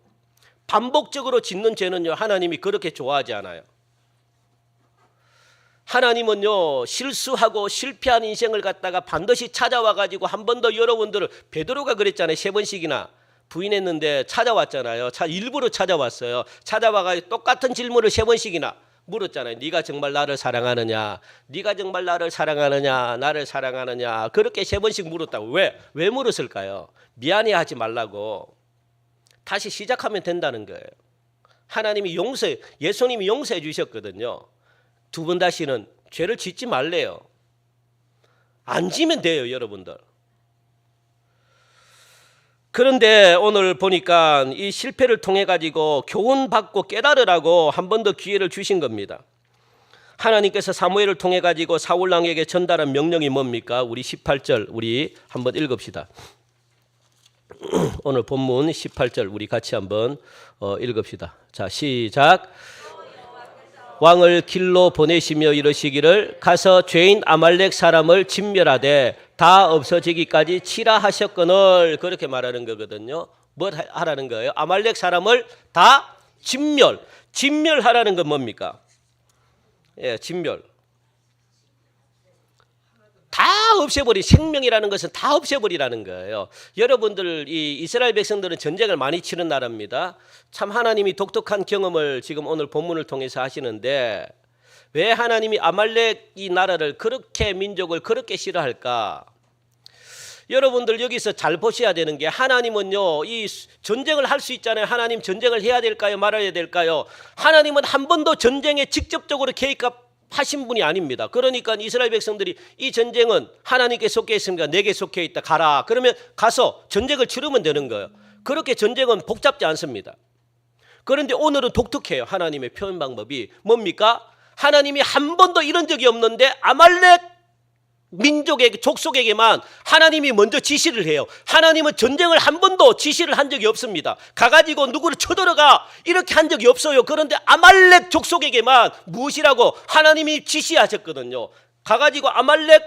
반복적으로 짓는 죄는요 하나님이 그렇게 좋아하지 않아요. 하나님은요 실수하고 실패한 인생을 갖다가 반드시 찾아와 가지고 한 번 더 여러분들을, 베드로가 그랬잖아요. 3번씩이나 부인했는데 찾아왔잖아요. 일부러 찾아왔어요. 찾아와 가지고 똑같은 질문을 3번씩이나 물었잖아요. 네가 정말 나를 사랑하느냐? 네가 정말 나를 사랑하느냐? 나를 사랑하느냐? 그렇게 3번씩 물었다고. 왜 물었을까요? 미안해하지 말라고. 다시 시작하면 된다는 거예요. 하나님이 예수님이 용서해 주셨거든요. 2번 다시는 죄를 짓지 말래요. 안 지면 돼요, 여러분들. 그런데 오늘 보니까 이 실패를 통해 가지고 교훈받고 깨달으라고 한 번 더 기회를 주신 겁니다. 하나님께서 사무엘을 통해 가지고 사울 왕에게 전달한 명령이 뭡니까? 우리 18절 우리 한번 읽읍시다. 오늘 본문 18절 우리 같이 한번 읽읍시다. 자, 시작. 왕을 길로 보내시며 이르시기를 가서 죄인 아말렉 사람을 진멸하되 다 없어지기까지 치라 하셨거늘, 그렇게 말하는 거거든요. 뭘 하라는 거예요? 아말렉 사람을 다 진멸하라는 건 뭡니까? 예, 진멸. 다 없애버리, 생명이라는 것은 다 없애버리라는 거예요. 여러분들, 이 이스라엘 백성들은 전쟁을 많이 치른 나라입니다. 참 하나님이 독특한 경험을 지금 오늘 본문을 통해서 하시는데, 왜 하나님이 아말렉 이 나라를 그렇게, 민족을 그렇게 싫어할까? 여러분들 여기서 잘 보셔야 되는 게, 하나님은요, 이 전쟁을 할 수 있잖아요. 하나님 전쟁을 해야 될까요? 말아야 될까요? 하나님은 한 번도 전쟁에 직접적으로 개입하신 분이 아닙니다. 그러니까 이스라엘 백성들이 이 전쟁은 하나님께 속해 있습니다. 내게 속해 있다. 가라. 그러면 가서 전쟁을 치르면 되는 거예요. 그렇게 전쟁은 복잡지 않습니다. 그런데 오늘은 독특해요. 하나님의 표현 방법이 뭡니까? 하나님이 한 번도 이런 적이 없는데 아말렉 민족에게, 족속에게만 하나님이 먼저 지시를 해요. 하나님은 전쟁을 한 번도 지시를 한 적이 없습니다. 가가지고 누구를 쳐들어가 이렇게 한 적이 없어요. 그런데 아말렉 족속에게만 무엇이라고 하나님이 지시하셨거든요. 가가지고 아말렉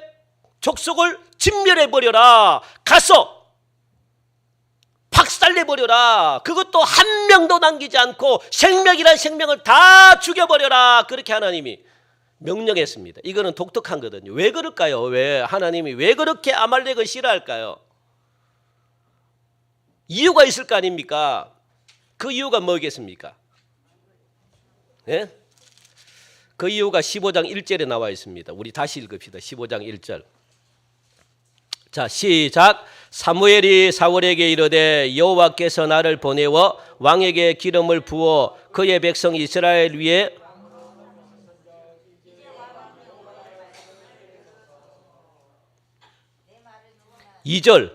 족속을 진멸해버려라. 가서 박살내버려라. 그것도 한 명도 남기지 않고 생명이란 생명을 다 죽여버려라. 그렇게 하나님이 명령했습니다. 이거는 독특한 거거든요. 왜 그럴까요? 왜 하나님이 왜 그렇게 아말렉을 싫어할까요? 이유가 있을 거 아닙니까? 그 이유가 뭐겠습니까? 예? 그 이유가 15장 1절에 나와 있습니다. 우리 다시 읽읍시다. 15장 1절. 자, 시작. 사무엘이 사울에게 이르되 여호와께서 나를 보내어 왕에게 기름을 부어 그의 백성 이스라엘 위에 2절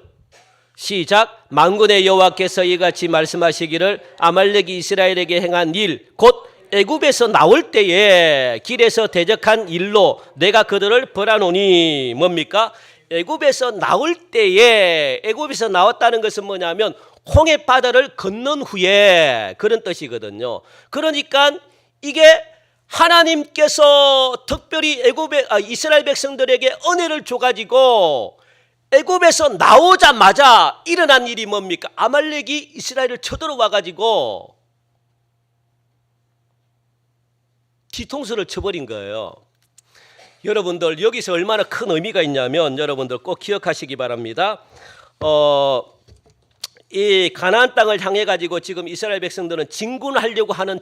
시작. 만군의 여호와께서 이같이 말씀하시기를 아말렉이 이스라엘에게 행한 일 곧 애굽에서 나올 때에 길에서 대적한 일로 내가 그들을 벌하노니, 뭡니까? 애굽에서 나올 때에, 애굽에서 나왔다는 것은 뭐냐면 홍해 바다를 건넌 후에, 그런 뜻이거든요. 그러니까 이게 하나님께서 특별히 이스라엘 백성들에게 은혜를 줘가지고 애굽에서 나오자마자 일어난 일이 뭡니까? 아말렉이 이스라엘을 쳐들어와 가지고 뒤통수를 쳐버린 거예요. 여러분들 여기서 얼마나 큰 의미가 있냐면 여러분들 꼭 기억하시기 바랍니다. 이 가나안 땅을 향해 가지고 지금 이스라엘 백성들은 진군하려고 하는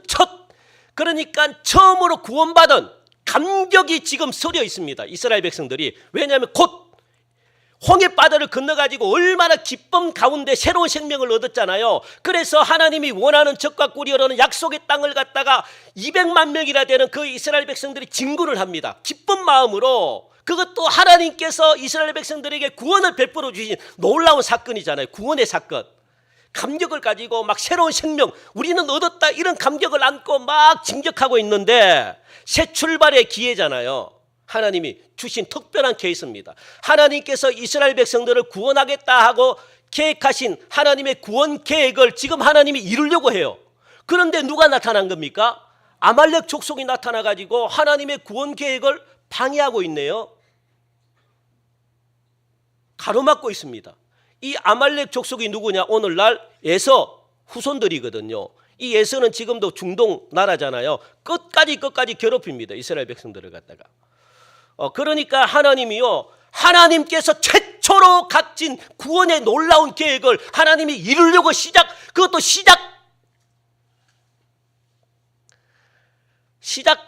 그러니까 처음으로 구원받은 감격이 지금 서려 있습니다. 이스라엘 백성들이. 왜냐하면 곧 홍해 바다를 건너가지고 얼마나 기쁨 가운데 새로운 생명을 얻었잖아요. 그래서 하나님이 원하는 적과 꿀이 흐르는 약속의 땅을 갖다가 200만 명이나 되는 그 이스라엘 백성들이 진군을 합니다. 기쁜 마음으로. 그것도 하나님께서 이스라엘 백성들에게 구원을 베풀어 주신 놀라운 사건이잖아요. 구원의 사건. 감격을 가지고 막 새로운 생명, 우리는 얻었다, 이런 감격을 안고 막 진격하고 있는데 새 출발의 기회잖아요. 하나님이 주신 특별한 케이스입니다. 하나님께서 이스라엘 백성들을 구원하겠다 하고 계획하신 하나님의 구원 계획을 지금 하나님이 이루려고 해요. 그런데 누가 나타난 겁니까? 아말렉 족속이 나타나가지고 하나님의 구원 계획을 방해하고 있네요. 가로막고 있습니다. 이 아말렉 족속이 누구냐? 오늘날 에서 후손들이거든요. 이 에서는 지금도 중동 나라잖아요. 끝까지 괴롭힙니다. 이스라엘 백성들을 갖다가. 그러니까 하나님이요, 하나님께서 최초로 갖진 구원의 놀라운 계획을 하나님이 이루려고 그것도 시작하려고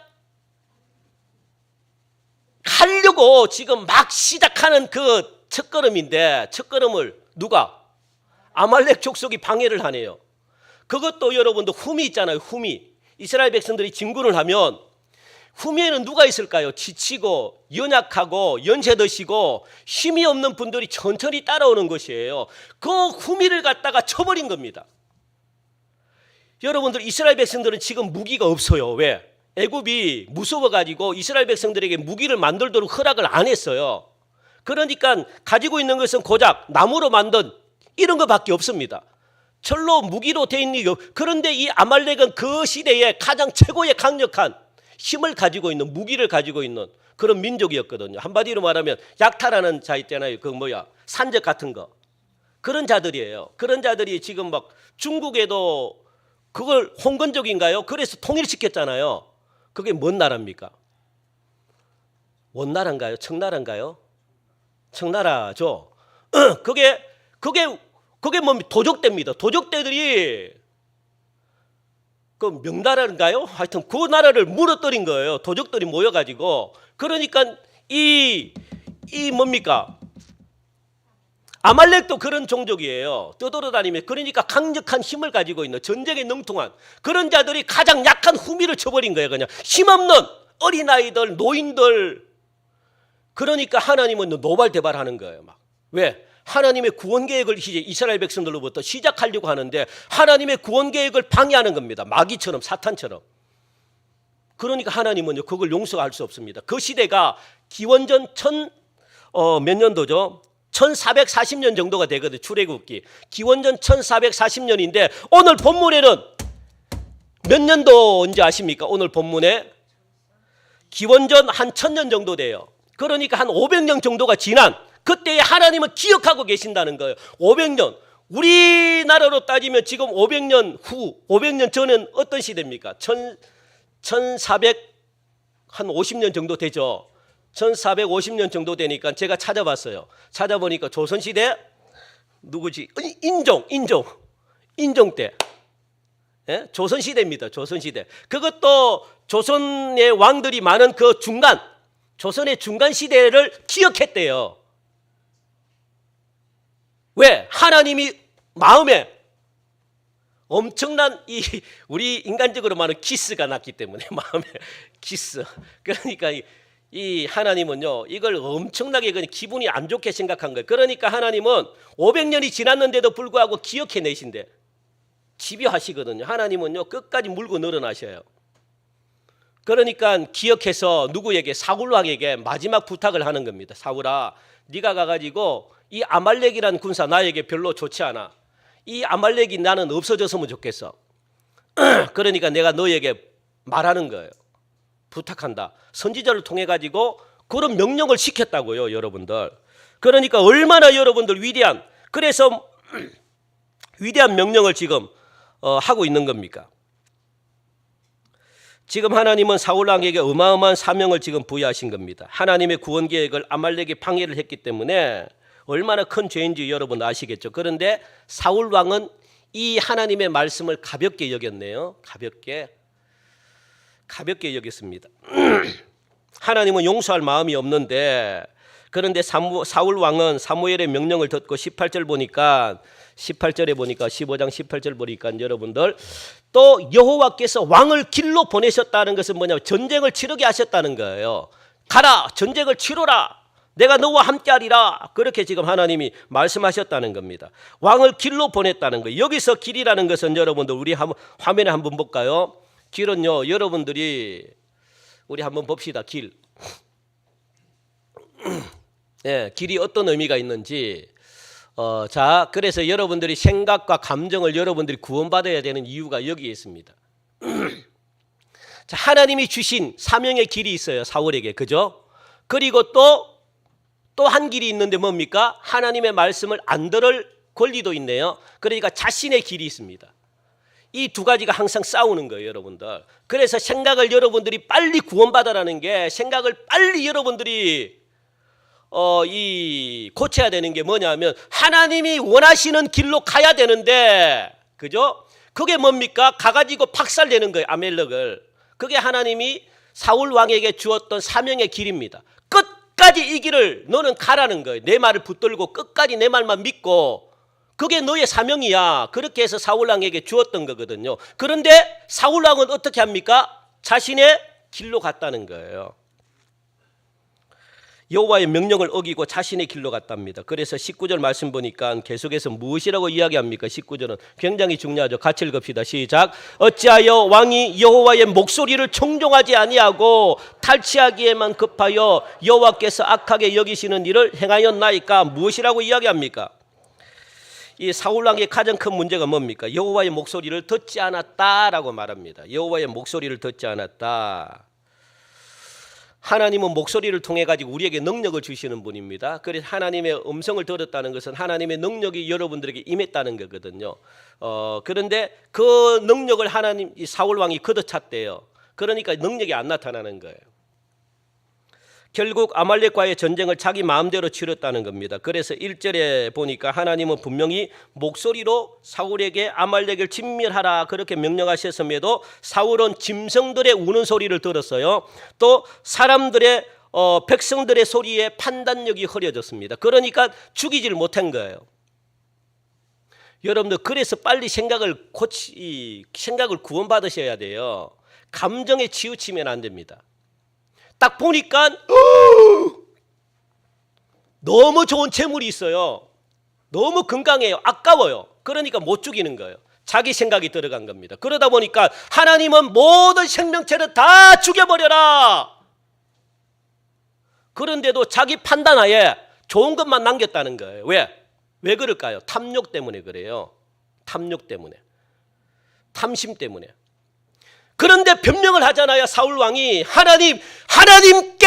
지금 막 시작하는 그 첫걸음인데, 첫걸음을 누가? 아말렉 족속이 방해를 하네요. 그것도 여러분도 흠이 있잖아요. 흠이. 이스라엘 백성들이 진군을 하면 후미에는 누가 있을까요? 지치고 연약하고 연세 드시고 힘이 없는 분들이 천천히 따라오는 것이에요. 그 후미를 갖다가 쳐버린 겁니다. 여러분들 이스라엘 백성들은 지금 무기가 없어요. 왜? 애굽이 무서워가지고 이스라엘 백성들에게 무기를 만들도록 허락을 안 했어요. 그러니까 가지고 있는 것은 고작 나무로 만든 이런 것밖에 없습니다. 철로 무기로 돼 있는 거. 그런데 이 아말렉은 그 시대에 가장 최고의 강력한 힘을 가지고 있는, 무기를 가지고 있는 그런 민족이었거든요. 한마디로 말하면 약탈하는 자 있잖아요. 그 산적 같은 거. 그런 자들이에요. 그런 자들이 지금 막 중국에도 그걸 홍건적인가요? 그래서 통일시켰잖아요. 그게 뭔 나라입니까? 원나라인가요? 청나라인가요? 청나라죠. 그게 뭡니까? 도적대입니다. 도적대들이 그 명나라인가요? 하여튼 그 나라를 무너뜨린 거예요. 도적들이 모여가지고. 그러니까 이 뭡니까? 아말렉도 그런 종족이에요. 떠돌아다니며. 그러니까 강력한 힘을 가지고 있는, 전쟁에 능통한 그런 자들이 가장 약한 후미를 쳐버린 거예요. 그냥 힘없는 어린아이들, 노인들. 그러니까 하나님은 노발대발하는 거예요. 막. 왜? 하나님의 구원 계획을 이제 이스라엘 백성들로부터 시작하려고 하는데 하나님의 구원 계획을 방해하는 겁니다. 마귀처럼, 사탄처럼. 그러니까 하나님은요, 그걸 용서할 수 없습니다. 그 시대가 기원전 몇 년도죠? 1440년 정도가 되거든요. 출애굽기. 기원전 1440년인데 오늘 본문에는 몇 년도인지 아십니까? 오늘 본문에 기원전 한 1000년 정도 돼요. 그러니까 한 500년 정도가 지난 그때에 하나님은 기억하고 계신다는 거예요. 500년. 우리나라로 따지면 지금 500년 후, 500년 전엔 어떤 시대입니까? 1450년 정도 되죠. 1450년 정도 되니까 제가 찾아봤어요. 찾아보니까 조선시대 누구지? 인종 때. 예? 조선시대입니다. 조선시대. 그것도 조선의 왕들이 많은 그 중간, 조선의 중간 시대를 기억했대요. 왜? 하나님이 마음에 엄청난 우리 인간적으로 말하는 기스가 났기 때문에 마음에 기스. 그러니까 이 하나님은요 이걸 엄청나게 그냥 기분이 안 좋게 생각한 거예요. 그러니까 하나님은 500년이 지났는데도 불구하고 기억해내신대. 집요하시거든요. 하나님은요 끝까지 물고 늘어나셔요. 그러니까 기억해서 누구에게? 사울 왕에게 마지막 부탁을 하는 겁니다. 사울아, 네가 가가지고 이 아말렉이라는 군사 나에게 별로 좋지 않아. 이 아말렉이 나는 없어졌으면 좋겠어. 그러니까 내가 너에게 말하는 거예요. 부탁한다. 선지자를 통해 가지고 그런 명령을 시켰다고요, 여러분들. 그러니까 얼마나 여러분들 위대한, 그래서 위대한 명령을 지금 하고 있는 겁니까? 지금 하나님은 사울 왕에게 어마어마한 사명을 지금 부여하신 겁니다. 하나님의 구원 계획을 아말렉이 방해를 했기 때문에 얼마나 큰 죄인지 여러분 아시겠죠. 그런데 사울 왕은 이 하나님의 말씀을 가볍게 여겼네요. 가볍게 여겼습니다. 하나님은 용서할 마음이 없는데, 그런데 사울 왕은 사무엘의 명령을 듣고 18절에 보니까 15장 18절 보니까 여러분들 또 여호와께서 왕을 길로 보내셨다는 것은 뭐냐면 전쟁을 치르게 하셨다는 거예요. 가라, 전쟁을 치러라, 내가 너와 함께하리라. 그렇게 지금 하나님이 말씀하셨다는 겁니다. 왕을 길로 보냈다는 거예요. 여기서 길이라는 것은 여러분들 우리 화면에 한번 볼까요? 길은요, 여러분들이 우리 한번 봅시다. 길. 네, 길이 어떤 의미가 있는지. 자, 그래서 여러분들이 생각과 감정을 여러분들이 구원받아야 되는 이유가 여기에 있습니다. 자, 하나님이 주신 사명의 길이 있어요, 사울에게. 그죠? 그리고 또 한 길이 있는데 뭡니까? 하나님의 말씀을 안 들을 권리도 있네요. 그러니까 자신의 길이 있습니다. 이 두 가지가 항상 싸우는 거예요, 여러분들. 그래서 생각을 여러분들이 빨리 구원받아라는 게, 생각을 빨리 여러분들이 고쳐야 되는 게 뭐냐면 하나님이 원하시는 길로 가야 되는데, 그죠? 그게 뭡니까? 가가지고 박살내는 거예요, 아멜렉을. 그게 하나님이 사울 왕에게 주었던 사명의 길입니다. 끝까지 이 길을 너는 가라는 거예요. 내 말을 붙들고 끝까지 내 말만 믿고, 그게 너의 사명이야. 그렇게 해서 사울 왕에게 주었던 거거든요. 그런데 사울 왕은 어떻게 합니까? 자신의 길로 갔다는 거예요. 여호와의 명령을 어기고 자신의 길로 갔답니다. 그래서 19절 말씀 보니까 계속해서 무엇이라고 이야기합니까? 19절은 굉장히 중요하죠. 같이 읽읍시다. 시작. 어찌하여 왕이 여호와의 목소리를 청종하지 아니하고 탈취하기에만 급하여 여호와께서 악하게 여기시는 일을 행하였나이까? 무엇이라고 이야기합니까? 이 사울 왕의 가장 큰 문제가 뭡니까? 여호와의 목소리를 듣지 않았다라고 말합니다. 여호와의 목소리를 듣지 않았다. 하나님은 목소리를 통해 가지고 우리에게 능력을 주시는 분입니다. 그래서 하나님의 음성을 들었다는 것은 하나님의 능력이 여러분들에게 임했다는 거거든요. 그런데 그 능력을 하나님 이 사울 왕이 걷어찼대요. 그러니까 능력이 안 나타나는 거예요. 결국 아말렉과의 전쟁을 자기 마음대로 치렀다는 겁니다. 그래서 1절에 보니까 하나님은 분명히 목소리로 사울에게 아말렉을 진멸하라 그렇게 명령하셨음에도 사울은 짐승들의 우는 소리를 들었어요. 또 사람들의 백성들의 소리에 판단력이 흐려졌습니다. 그러니까 죽이질 못한 거예요. 여러분들 그래서 빨리 생각을 구원받으셔야 돼요. 감정에 치우치면 안 됩니다. 딱 보니까 너무 좋은 재물이 있어요. 너무 건강해요. 아까워요. 그러니까 못 죽이는 거예요. 자기 생각이 들어간 겁니다. 그러다 보니까 하나님은 모든 생명체를 다 죽여버려라. 그런데도 자기 판단하에 좋은 것만 남겼다는 거예요. 왜 그럴까요? 탐욕 때문에 그래요. 탐욕 때문에. 탐심 때문에. 그런데 변명을 하잖아요. 사울 왕이 하나님께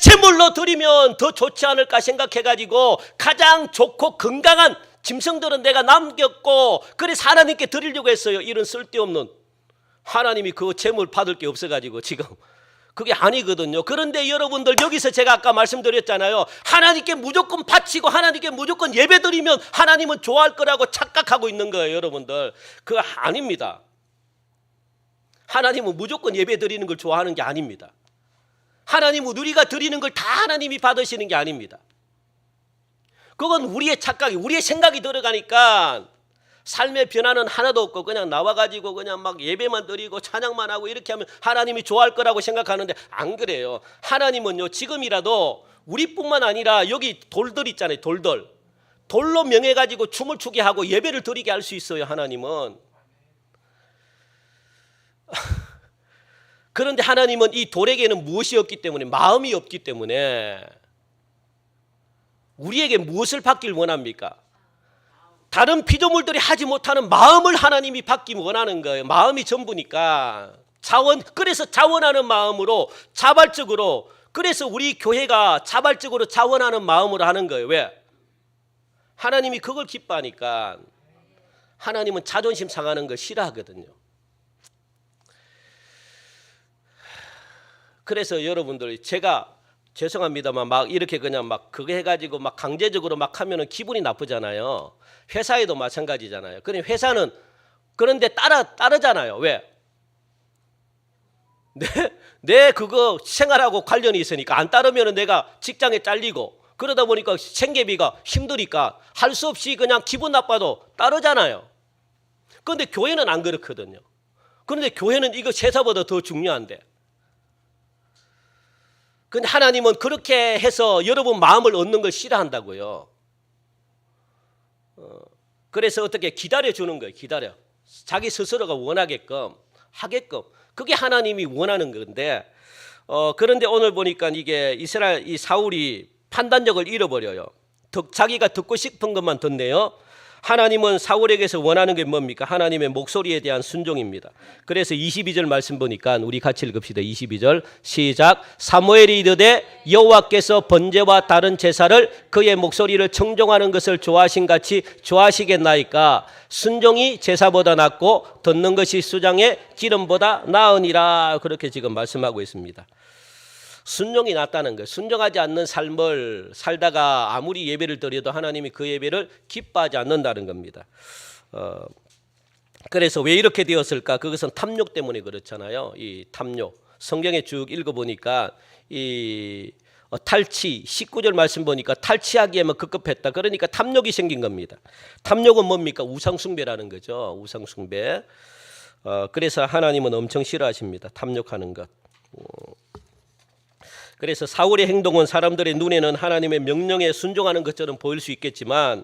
제물로 드리면 더 좋지 않을까 생각해가지고 가장 좋고 건강한 짐승들은 내가 남겼고 그래서 하나님께 드리려고 했어요. 이런 쓸데없는 하나님이 그 제물 받을 게 없어가지고 지금 그게 아니거든요. 그런데 여러분들 여기서 제가 아까 말씀드렸잖아요. 하나님께 무조건 바치고 하나님께 무조건 예배드리면 하나님은 좋아할 거라고 착각하고 있는 거예요. 여러분들 그거 아닙니다. 하나님은 무조건 예배 드리는 걸 좋아하는 게 아닙니다. 하나님은 우리가 드리는 걸 다 하나님이 받으시는 게 아닙니다. 그건 우리의 착각이, 우리의 생각이 들어가니까 삶의 변화는 하나도 없고 그냥 나와가지고 그냥 막 예배만 드리고 찬양만 하고 이렇게 하면 하나님이 좋아할 거라고 생각하는데 안 그래요. 하나님은요 지금이라도 우리뿐만 아니라 여기 돌들 있잖아요. 돌로 명해가지고 춤을 추게 하고 예배를 드리게 할 수 있어요. 하나님은. 그런데 하나님은 이 돌에게는 무엇이 없기 때문에 마음이 없기 때문에 우리에게 무엇을 받길 원합니까? 다른 피조물들이 하지 못하는 마음을 하나님이 받기 원하는 거예요. 마음이 전부니까 그래서 자원하는 마음으로 자발적으로 그래서 우리 교회가 자발적으로 자원하는 마음으로 하는 거예요. 왜? 하나님이 그걸 기뻐하니까. 하나님은 자존심 상하는 걸 싫어하거든요. 그래서 여러분들 제가 죄송합니다만 막 이렇게 그냥 막 그거 해가지고 막 강제적으로 막 하면은 기분이 나쁘잖아요. 회사에도 마찬가지잖아요. 그런데 회사는 그런데 따르잖아요. 왜? 내 그거 생활하고 관련이 있으니까 안 따르면은 내가 직장에 잘리고 그러다 보니까 생계비가 힘드니까 할 수 없이 그냥 기분 나빠도 따르잖아요. 그런데 교회는 안 그렇거든요. 그런데 교회는 이거 세사보다 더 중요한데. 근데 하나님은 그렇게 해서 여러분 마음을 얻는 걸 싫어한다고요. 그래서 어떻게 기다려주는 거예요. 기다려. 자기 스스로가 원하게끔 하게끔. 그게 하나님이 원하는 건데 그런데 오늘 보니까 이게 이스라엘 이 사울이 판단력을 잃어버려요. 자기가 듣고 싶은 것만 듣네요. 하나님은 사울에게서 원하는 게 뭡니까? 하나님의 목소리에 대한 순종입니다. 그래서 22절 말씀 보니까 우리 같이 읽읍시다. 22절 시작. 사무엘이 이르되 여호와께서 번제와 다른 제사를 그의 목소리를 청종하는 것을 좋아하신 같이 좋아하시겠나이까? 순종이 제사보다 낫고 듣는 것이 수장의 기름보다 나으니라. 그렇게 지금 말씀하고 있습니다. 순종이 낫다는 거예요. 순종하지 않는 삶을 살다가 아무리 예배를 드려도 하나님이 그 예배를 기뻐하지 않는다는 겁니다. 그래서 왜 이렇게 되었을까? 그것은 탐욕 때문에 그렇잖아요. 이 탐욕. 성경에 쭉 읽어보니까 이 탈취 19절 말씀 보니까 탈취하기에만 급급했다. 그러니까 탐욕이 생긴 겁니다. 탐욕은 뭡니까? 우상숭배라는 거죠. 우상숭배. 그래서 하나님은 엄청 싫어하십니다. 탐욕하는 것. 그래서 사울의 행동은 사람들의 눈에는 하나님의 명령에 순종하는 것처럼 보일 수 있겠지만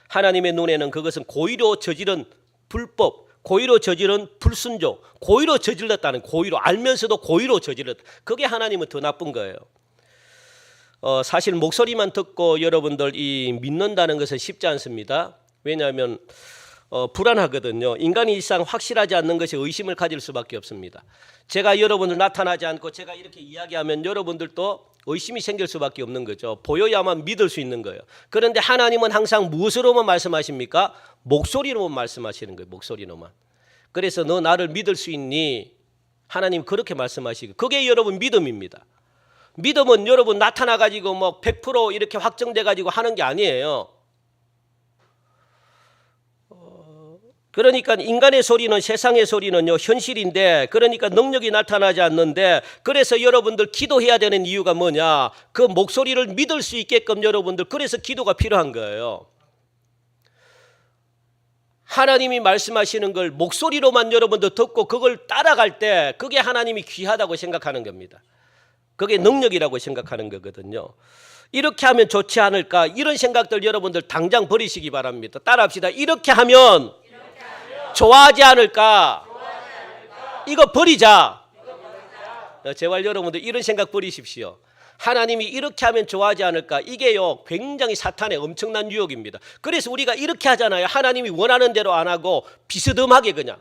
하나님의 눈에는 그것은 고의로 저지른 불법, 고의로 저지른 불순종, 고의로 저질렀다는 고의로 알면서도 고의로 저질렀다. 그게 하나님은 더 나쁜 거예요. 사실 목소리만 듣고 여러분들 이 믿는다는 것은 쉽지 않습니다. 왜냐하면 불안하거든요. 인간이 일상 확실하지 않는 것이 의심을 가질 수밖에 없습니다. 제가 여러분들 나타나지 않고 제가 이렇게 이야기하면 여러분들도 의심이 생길 수밖에 없는 거죠. 보여야만 믿을 수 있는 거예요. 그런데 하나님은 항상 무엇으로만 말씀하십니까? 목소리로만 말씀하시는 거예요. 목소리로만. 그래서 너 나를 믿을 수 있니? 하나님 그렇게 말씀하시고, 그게 여러분 믿음입니다. 믿음은 여러분 나타나 가지고 뭐 100% 이렇게 확정돼 가지고 하는 게 아니에요. 그러니까 인간의 소리는, 세상의 소리는요 현실인데, 그러니까 능력이 나타나지 않는데, 그래서 여러분들 기도해야 되는 이유가 뭐냐? 그 목소리를 믿을 수 있게끔 여러분들, 그래서 기도가 필요한 거예요. 하나님이 말씀하시는 걸 목소리로만 여러분들 듣고 그걸 따라갈 때 그게 하나님이 귀하다고 생각하는 겁니다. 그게 능력이라고 생각하는 거거든요. 이렇게 하면 좋지 않을까? 이런 생각들 여러분들 당장 버리시기 바랍니다. 따라합시다. 이렇게 하면 좋아하지 않을까? 이거 버리자. 제발 여러분들 이런 생각 버리십시오. 하나님이 이렇게 하면 좋아하지 않을까? 이게요 굉장히 사탄의 엄청난 유혹입니다. 그래서 우리가 이렇게 하잖아요. 하나님이 원하는 대로 안 하고 비스듬하게 그냥.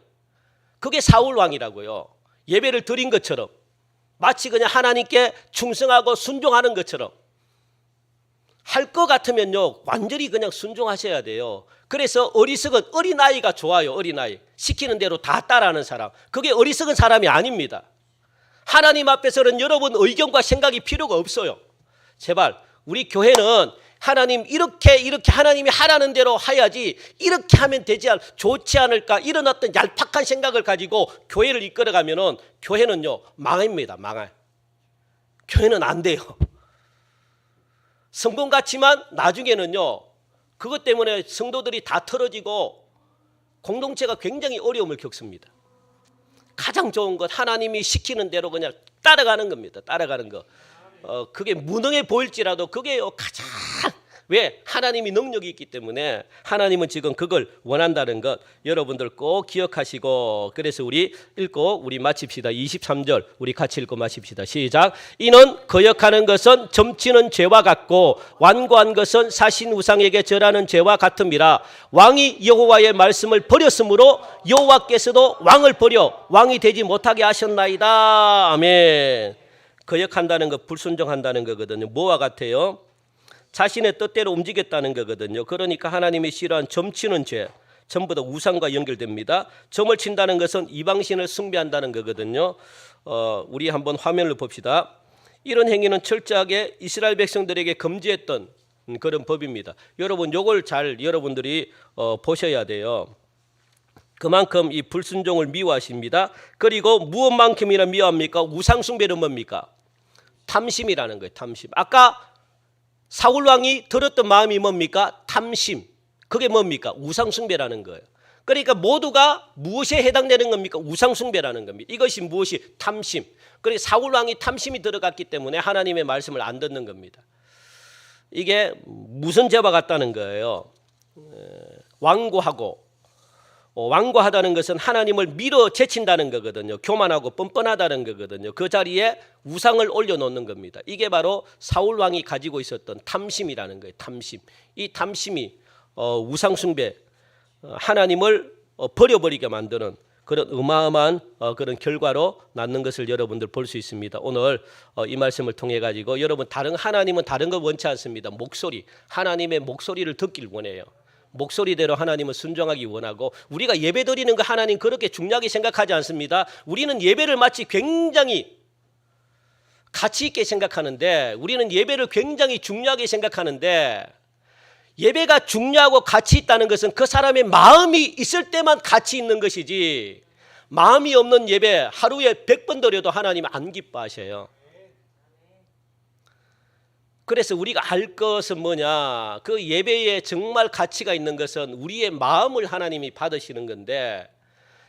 그게 사울 왕이라고요. 예배를 드린 것처럼, 마치 그냥 하나님께 충성하고 순종하는 것처럼. 할 것 같으면요 완전히 그냥 순종하셔야 돼요. 그래서 어리석은, 어린아이가 좋아요. 어린아이 시키는 대로 다 따라하는 사람, 그게 어리석은 사람이 아닙니다. 하나님 앞에서는 여러분 의견과 생각이 필요가 없어요. 제발 우리 교회는 하나님 이렇게 하나님이 하라는 대로 해야지, 이렇게 하면 되지 좋지 않을까, 이런 어떤 얄팍한 생각을 가지고 교회를 이끌어가면은 교회는요 망합니다. 망해. 교회는 안 돼요. 성공 같지만 나중에는요 그것 때문에 성도들이 다 틀어지고 공동체가 굉장히 어려움을 겪습니다. 가장 좋은 것, 하나님이 시키는 대로 그냥 따라가는 겁니다. 따라가는 거. 그게 무능해 보일지라도 그게 가장, 왜? 하나님이 능력이 있기 때문에 하나님은 지금 그걸 원한다는 것 여러분들 꼭 기억하시고, 그래서 우리 읽고 우리 마칩시다. 23절 우리 같이 읽고 마칩시다. 시작. 이는 거역하는 것은 점치는 죄와 같고 완고한 것은 사신 우상에게 절하는 죄와 같음이라. 왕이 여호와의 말씀을 버렸으므로 여호와께서도 왕을 버려 왕이 되지 못하게 하셨나이다. 아멘. 거역한다는 것, 불순종한다는 거거든요. 뭐와 같아요? 자신의 뜻대로 움직였다는 거거든요. 그러니까 하나님이 싫어한 점치는 죄, 전부 다 우상과 연결됩니다. 점을 친다는 것은 이방신을 숭배한다는 거거든요. 우리 한번 화면을 봅시다. 이런 행위는 철저하게 이스라엘 백성들에게 금지했던 그런 법입니다. 여러분 요걸 잘 여러분들이 보셔야 돼요. 그만큼 이 불순종을 미워하십니다. 그리고 무엇만큼이나 미워합니까? 우상숭배는 뭡니까? 탐심이라는 거예요. 탐심. 아까 사울 왕이 들었던 마음이 뭡니까? 탐심. 그게 뭡니까? 우상숭배라는 거예요. 그러니까 모두가 무엇에 해당되는 겁니까? 우상숭배라는 겁니다. 이것이 무엇이? 탐심. 그러니까 사울 왕이 탐심이 들어갔기 때문에 하나님의 말씀을 안 듣는 겁니다. 이게 무슨 죄와 같다는 거예요? 완고하고, 완고하다는 것은 하나님을 밀어 제친다는 거거든요. 교만하고 뻔뻔하다는 거거든요. 그 자리에 우상을 올려놓는 겁니다. 이게 바로 사울 왕이 가지고 있었던 탐심이라는 거예요. 탐심. 이 탐심이 우상숭배, 하나님을 버려버리게 만드는 그런 어마어마한 그런 결과로 낳는 것을 여러분들 볼 수 있습니다. 오늘 이 말씀을 통해 가지고 여러분, 하나님은 다른 거 원치 않습니다. 목소리, 하나님의 목소리를 듣길 원해요. 목소리대로 하나님은 순종하기 원하고, 우리가 예배 드리는 거 하나님 그렇게 중요하게 생각하지 않습니다. 우리는 예배를 마치 굉장히 가치 있게 생각하는데, 우리는 예배를 굉장히 중요하게 생각하는데, 예배가 중요하고 가치 있다는 것은 그 사람의 마음이 있을 때만 가치 있는 것이지, 마음이 없는 예배 하루에 100번 드려도 하나님 안 기뻐하셔요. 그래서 우리가 알 것은 뭐냐, 그 예배에 정말 가치가 있는 것은 우리의 마음을 하나님이 받으시는 건데,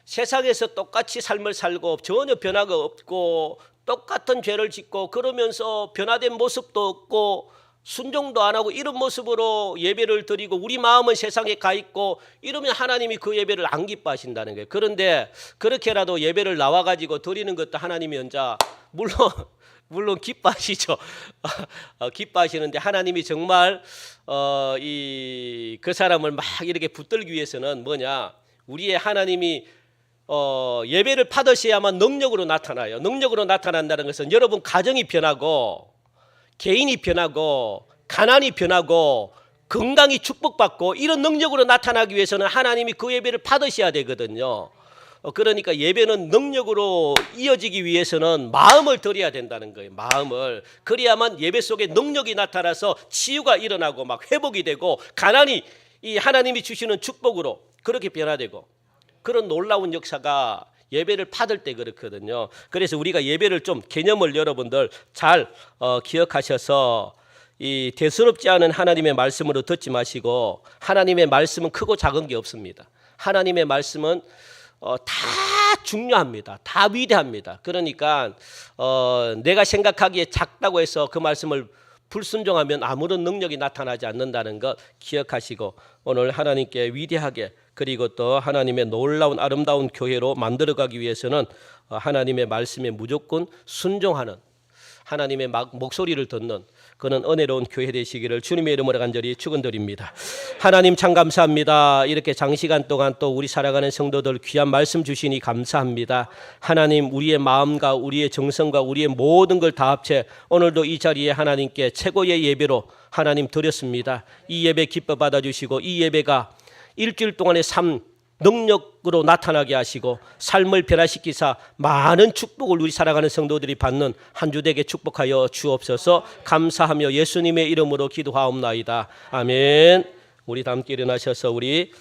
세상에서 똑같이 삶을 살고 전혀 변화가 없고 똑같은 죄를 짓고 그러면서 변화된 모습도 없고 순종도 안 하고 이런 모습으로 예배를 드리고 우리 마음은 세상에 가 있고 이러면 하나님이 그 예배를 안 기뻐하신다는 거예요. 그런데 그렇게라도 예배를 나와 가지고 드리는 것도 하나님이 혼자 물론 기뻐하시죠. 기뻐하시는데 하나님이 정말 그 사람을 막 이렇게 붙들기 위해서는 뭐냐? 우리의 하나님이 예배를 받으셔야만 능력으로 나타나요. 능력으로 나타난다는 것은 여러분 가정이 변하고 개인이 변하고 가난이 변하고 건강이 축복받고 이런 능력으로 나타나기 위해서는 하나님이 그 예배를 받으셔야 되거든요. 그러니까 예배는 능력으로 이어지기 위해서는 마음을 드려야 된다는 거예요. 마음을. 그래야만 예배 속에 능력이 나타나서 치유가 일어나고 막 회복이 되고 가난이 이 하나님이 주시는 축복으로 그렇게 변화되고 그런 놀라운 역사가 예배를 받을 때 그렇거든요. 그래서 우리가 예배를 좀 개념을 여러분들 잘 기억하셔서 이 대수롭지 않은 하나님의 말씀으로 듣지 마시고 하나님의 말씀은 크고 작은 게 없습니다. 하나님의 말씀은 다 중요합니다. 다 위대합니다. 그러니까 내가 생각하기에 작다고 해서 그 말씀을 불순종하면 아무런 능력이 나타나지 않는다는 것 기억하시고 오늘 하나님께 위대하게 그리고 또 하나님의 놀라운 아름다운 교회로 만들어가기 위해서는 하나님의 말씀에 무조건 순종하는 하나님의 목소리를 듣는 그는 은혜로운 교회 되시기를 주님의 이름으로 간절히 축원드립니다. 하나님 참 감사합니다. 이렇게 장시간 동안 또 우리 살아가는 성도들 귀한 말씀 주시니 감사합니다. 하나님 우리의 마음과 우리의 정성과 우리의 모든 걸 다 합쳐 오늘도 이 자리에 하나님께 최고의 예배로 하나님 드렸습니다. 이 예배 기뻐 받아주시고 이 예배가 일주일 동안의 삶 능력으로 나타나게 하시고 삶을 변화시키사 많은 축복을 우리 살아가는 성도들이 받는 한 주 되게 축복하여 주옵소서. 감사하며 예수님의 이름으로 기도하옵나이다. 아멘. 우리 다 함께 일어나셔서 우리